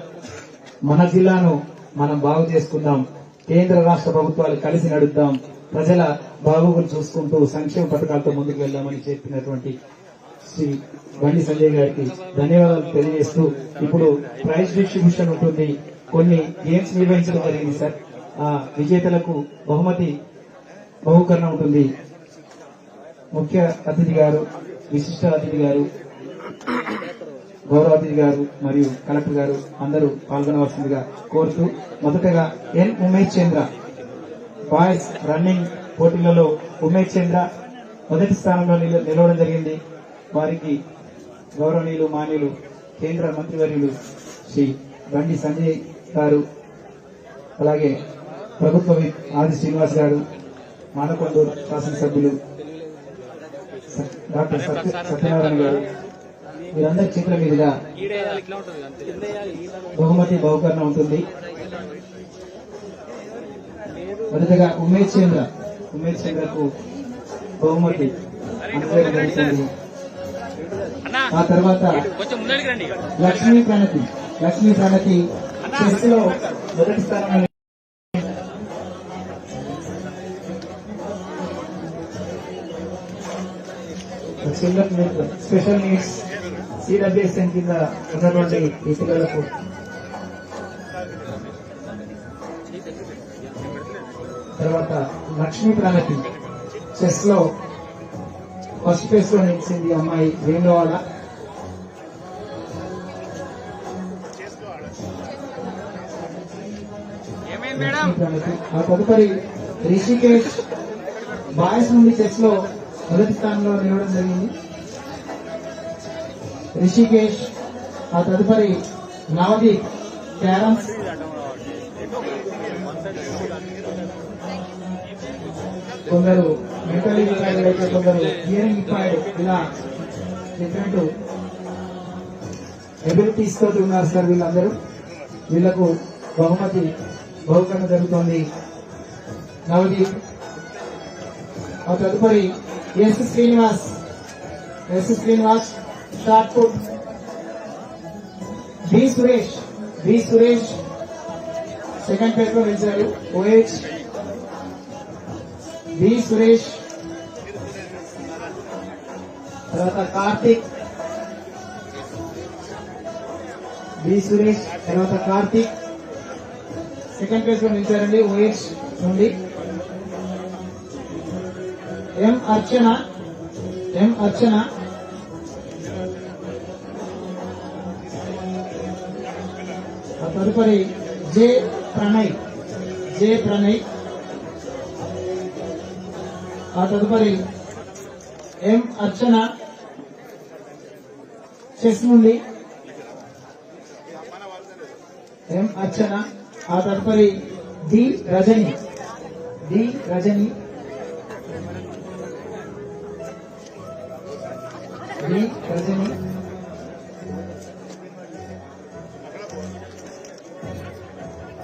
మన జిల్లాను మనం బాగు చేసుకుందాం, కేంద్ర రాష్ట్ర ప్రభుత్వాలు కలిసి నడుద్దాం, ప్రజల బాగోగులు చూసుకుంటూ సంక్షేమ పథకాలతో ముందుకు వెళ్దామని చెప్పినటువంటి శ్రీ బండి సంజయ్ గారికి ధన్యవాదాలు తెలియజేస్తూ ఇప్పుడు ప్రైజ్ డిస్ట్రిబ్యూషన్ ఉంటుంది. కొన్ని గేమ్స్ నిర్వహించడం జరిగింది సార్. ఆ విజేతలకు బహుకరణ ఉంటుంది. ముఖ్య అతిథి గారు, విశిష్ట అతిథి గారు, గౌరవ అతిథి గారు మరియు కలెక్టర్ గారు అందరూ పాల్గొనవలసిందిగా కోరుతూ మొదటగా ఎన్ ఉమేష్ చంద్ర బాయ్స్ రన్నింగ్ పోటీలలో ఉమేష్ చంద్ర మొదటి స్థానంలో నిలవడం జరిగింది. వారికి గౌరవనీయులు మాన్యులు కేంద్ర మంత్రివర్యులు శ్రీ బండి సంజయ్ గారు, అలాగే ప్రభుత్వ విప్ ఆది శ్రీనివాస్ గారు, మానకొండూరు శాసనసభ్యులు డాక్టర్ సత్యనారాయణ గారు, వీరందరి చేతుల మీదుగా బహుకరణ ఉంటుంది. మొదటగా ఉమేష్ చంద్రకు బహుమతి అందజేయడం జరుగుతుంది. ఆ తర్వాత లక్ష్మీ ప్రణతి చెస్ లో మొదటి స్థానంలో స్పెషల్ నీడ్స్ సిడబ్ల్యూఎస్ఎన్ కింద ఉన్నటువంటి ఈ పిల్లలకు తర్వాత లక్ష్మీ ప్రణతి చెస్ లో ఫస్ట్ ప్లేస్ లో నిలిచింది అమ్మాయి వేణువాడ. ఆ తదుపరి రిషికేష్ బాయ్స్ నుండి చెస్ లో మొదటి స్థానంలో నిలవడం జరిగింది. రిషికేష్. ఆ తదుపరి నవదీప్ క్యారమ్స్. కొందరు మెంటలీ ఇంపైర్డ్ అయితే కొందరు హియరింగ్ ఇంపైర్డ్, ఇలా డిఫరెంట్ ఎబిలిటీస్ తోటి ఉన్నారు సార్ వీళ్ళందరూ. వీళ్లకు బహుకరణ జరుగుతోంది. నవదీప్, ఆ తదుపరి S Srinivas shot put. B Suresh second place లో నిలిచారు. ఓహెచ్ బి సురేష్. తర్వాత కార్తిక్, బి సురేష్ తర్వాత కార్తిక్ సెకండ్ ప్లేస్ లో నిలిచారండి ఓహెచ్ నుండి. ఎం అర్చన ఆ తదుపరి జే ప్రణయ్ ఆ తదుపరి ఎం అర్చన చెస్ నుండి ఎం అర్చన. ఆ తదుపరి డి రజని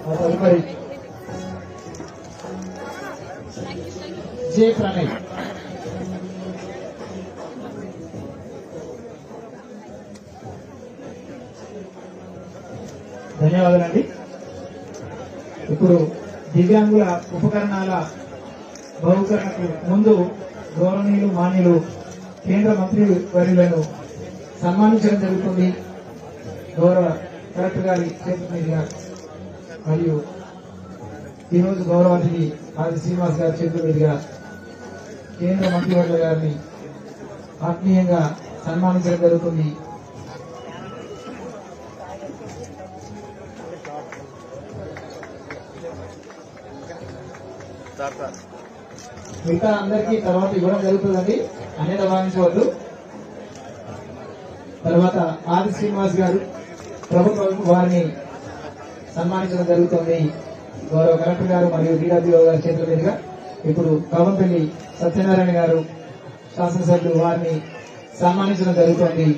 ఆ తదుపరి జే ప్రణయ్. ధన్యవాదాలండి. ఇప్పుడు దివ్యాంగుల ఉపకరణాల బహుకరణకు ముందు గౌరవనీయులు మాన్యులు కేంద్ర మంత్రి వర్యులను సన్మానించడం జరుగుతుంది. గౌరవ కలెక్టర్ గారి చేతుల మీదుగా మరియు ఈరోజు గౌరవ అతిథి ఆది శ్రీనివాస్ గారి చేతుల మీదుగా కేంద్ర మంత్రివర్యుల గారిని ఆత్మీయంగా సన్మానించడం జరుగుతుంది. మిగతా అందరికీ తర్వాత ఇవ్వడం జరుగుతుందండి, అన్యత భావించవద్దు. తర్వాత ఆది శ్రీనివాస్ గారు ప్రభుత్వం వారిని సన్మానించడం జరుగుతుంది గౌరవ కలెక్టర్ గారు మరియు డిడబ్ల్యూ గారి చేతుల మీదుగా. ఇప్పుడు కవంపల్లి సత్యనారాయణ గారు శాసనసభ్యులు వారిని సన్మానించడం జరుగుతుంది.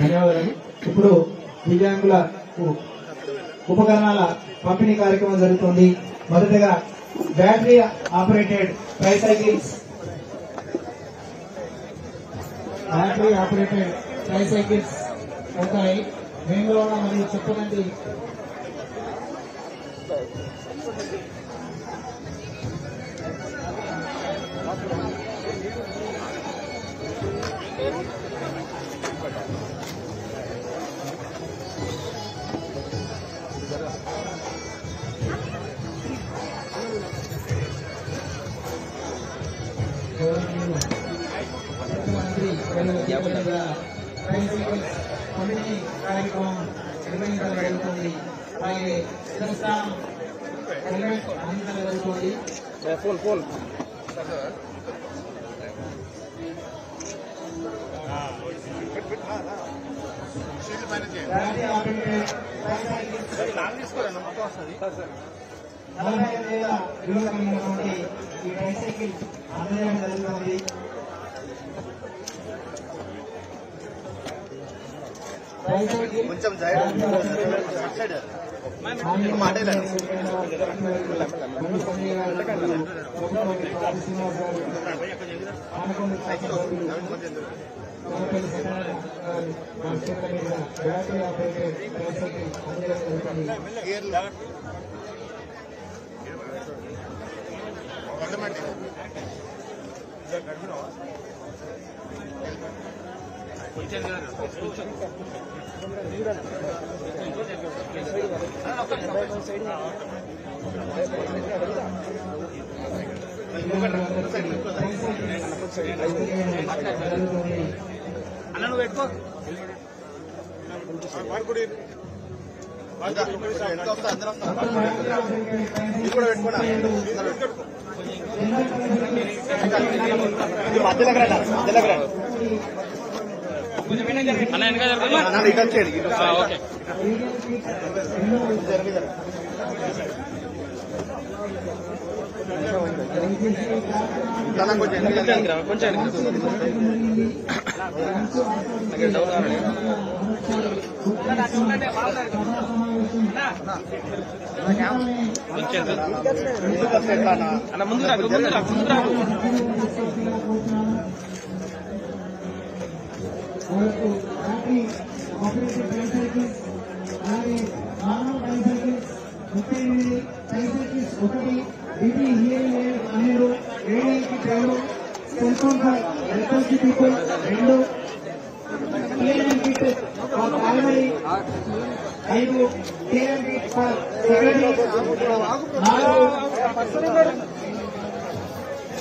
ధన్యవాదాలు. ఇప్పుడు దివ్యాంగుల ఉపకరణాల పంపిణీ కార్యక్రమం జరుగుతుంది. మొదటగా బ్యాటరీ ఆపరేటెడ్ ట్రైసైకిల్స్ ఉంటాయి. బెంగళూరు మరియు చెప్పనండి పంపిణీ కార్యక్రమం నిర్వహించడం జరుగుతుంది. అలాగే శిరస్థానం అందించడం జరుగుతుంది. విలువ కలిగినటువంటి ఈ ట్రైసైకిల్ అందజేయడం జరుగుతుంది. కొంచెం అన్న నువ్వు పెట్టుకో అన్న వెనక జరుగుతుంది. Okay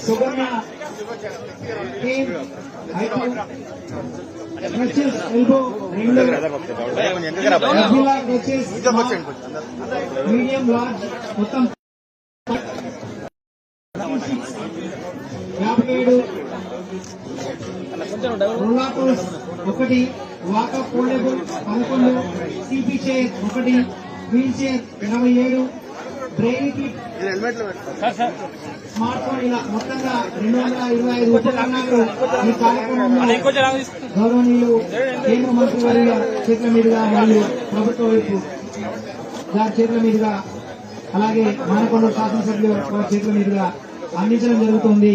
Sugamya elbow 2 medium large మొత్తం 57 rollators 1 walker foldable 11 CP chair 1 wheel chair 87 braille kit smart phone ఇలా మొత్తంగా 225 ఉపకరణాలు ఈ కార్యక్రమంలో గౌరవనీయులు కేంద్ర మంత్రి వర్యుల చేతుల మీదుగా మరియు ప్రభుత్వ వైపు గారి చేతుల మీదుగా అలాగే మానకొండ శాసనసభ్యుల చేతుల మీదుగా అందించడం జరుగుతుంది.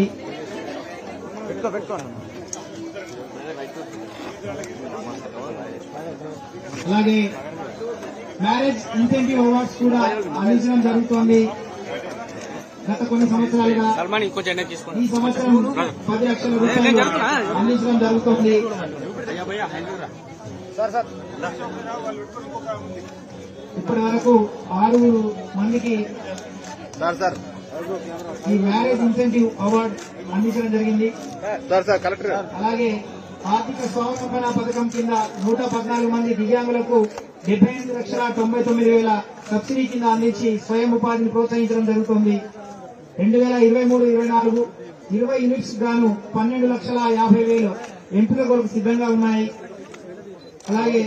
అలాగే మ్యారేజ్ ఇన్సెంటివ్ అవార్డ్స్ కూడా అందించడం జరుగుతోంది. గత కొన్ని సంవత్సరాలుగా ఈ సంవత్సరం 10 లక్షల రూపాయలు అందించడం జరుగుతోంది. ఇప్పటి వరకు 6 మందికి ఈ మ్యారేజ్ ఇన్సెంటివ్ అవార్డు అందించడం జరిగింది. అలాగే ఆర్థిక స్వావలంబన పథకం కింద 114 మంది దివ్యాంగులకు 78,99,000 సబ్సిడీ కింద అందించి స్వయం ఉపాధిని ప్రోత్సహించడం జరుగుతుంది. 2023-24 20 యూనిట్స్ గాను 12,50,000 ఎంపిక కొరకు సిద్ధంగా ఉన్నాయి. అలాగే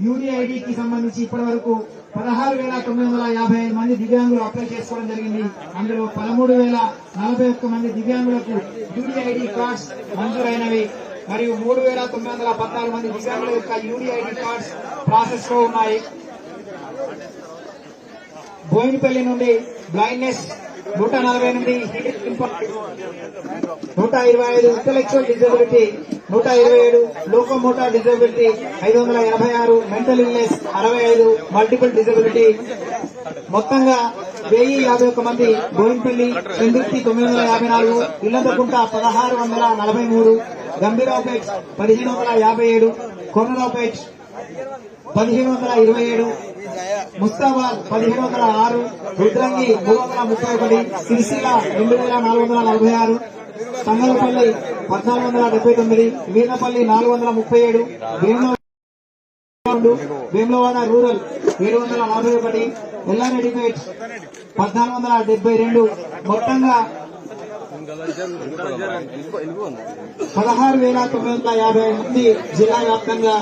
యూడీఐడికి సంబంధించి ఇప్పటి వరకు 16,955 మంది దివ్యాంగులు అప్లై చేసుకోవడం జరిగింది. అందులో 13,041 మంది దివ్యాంగులకు యూడీఐడి కార్డ్స్ మంజూరైనవి మరియు 3,914 మంది దివ్యాంగుల యొక్క యూడీఐడి కార్డ్స్ ప్రాసెస్ లో ఉన్నాయి. బోయినపల్లి నుండి blindness 148, 125 intellectual disability 127, locomotor disability 586, mental illness 65, multiple disability మొత్తంగా 1,051 మంది. బోయినపల్లి చంద్రుతి 954, ఇల్లంతకుంట 1643, గంభీరావుపేట్ 1557, కొనరావుపేట్ 1527, ముస్తాబాద్ 1506, రుద్రంగి 331, సిరిసిల్ల 2,446, తంగలపల్లి 1,479, వీర్నపల్లి 437, వేములవాడ రూరల్ 741, ఎల్లారెడ్డిపేట్ 1,472, మొత్తంగా 16,950 మంది జిల్లా వ్యాప్తంగా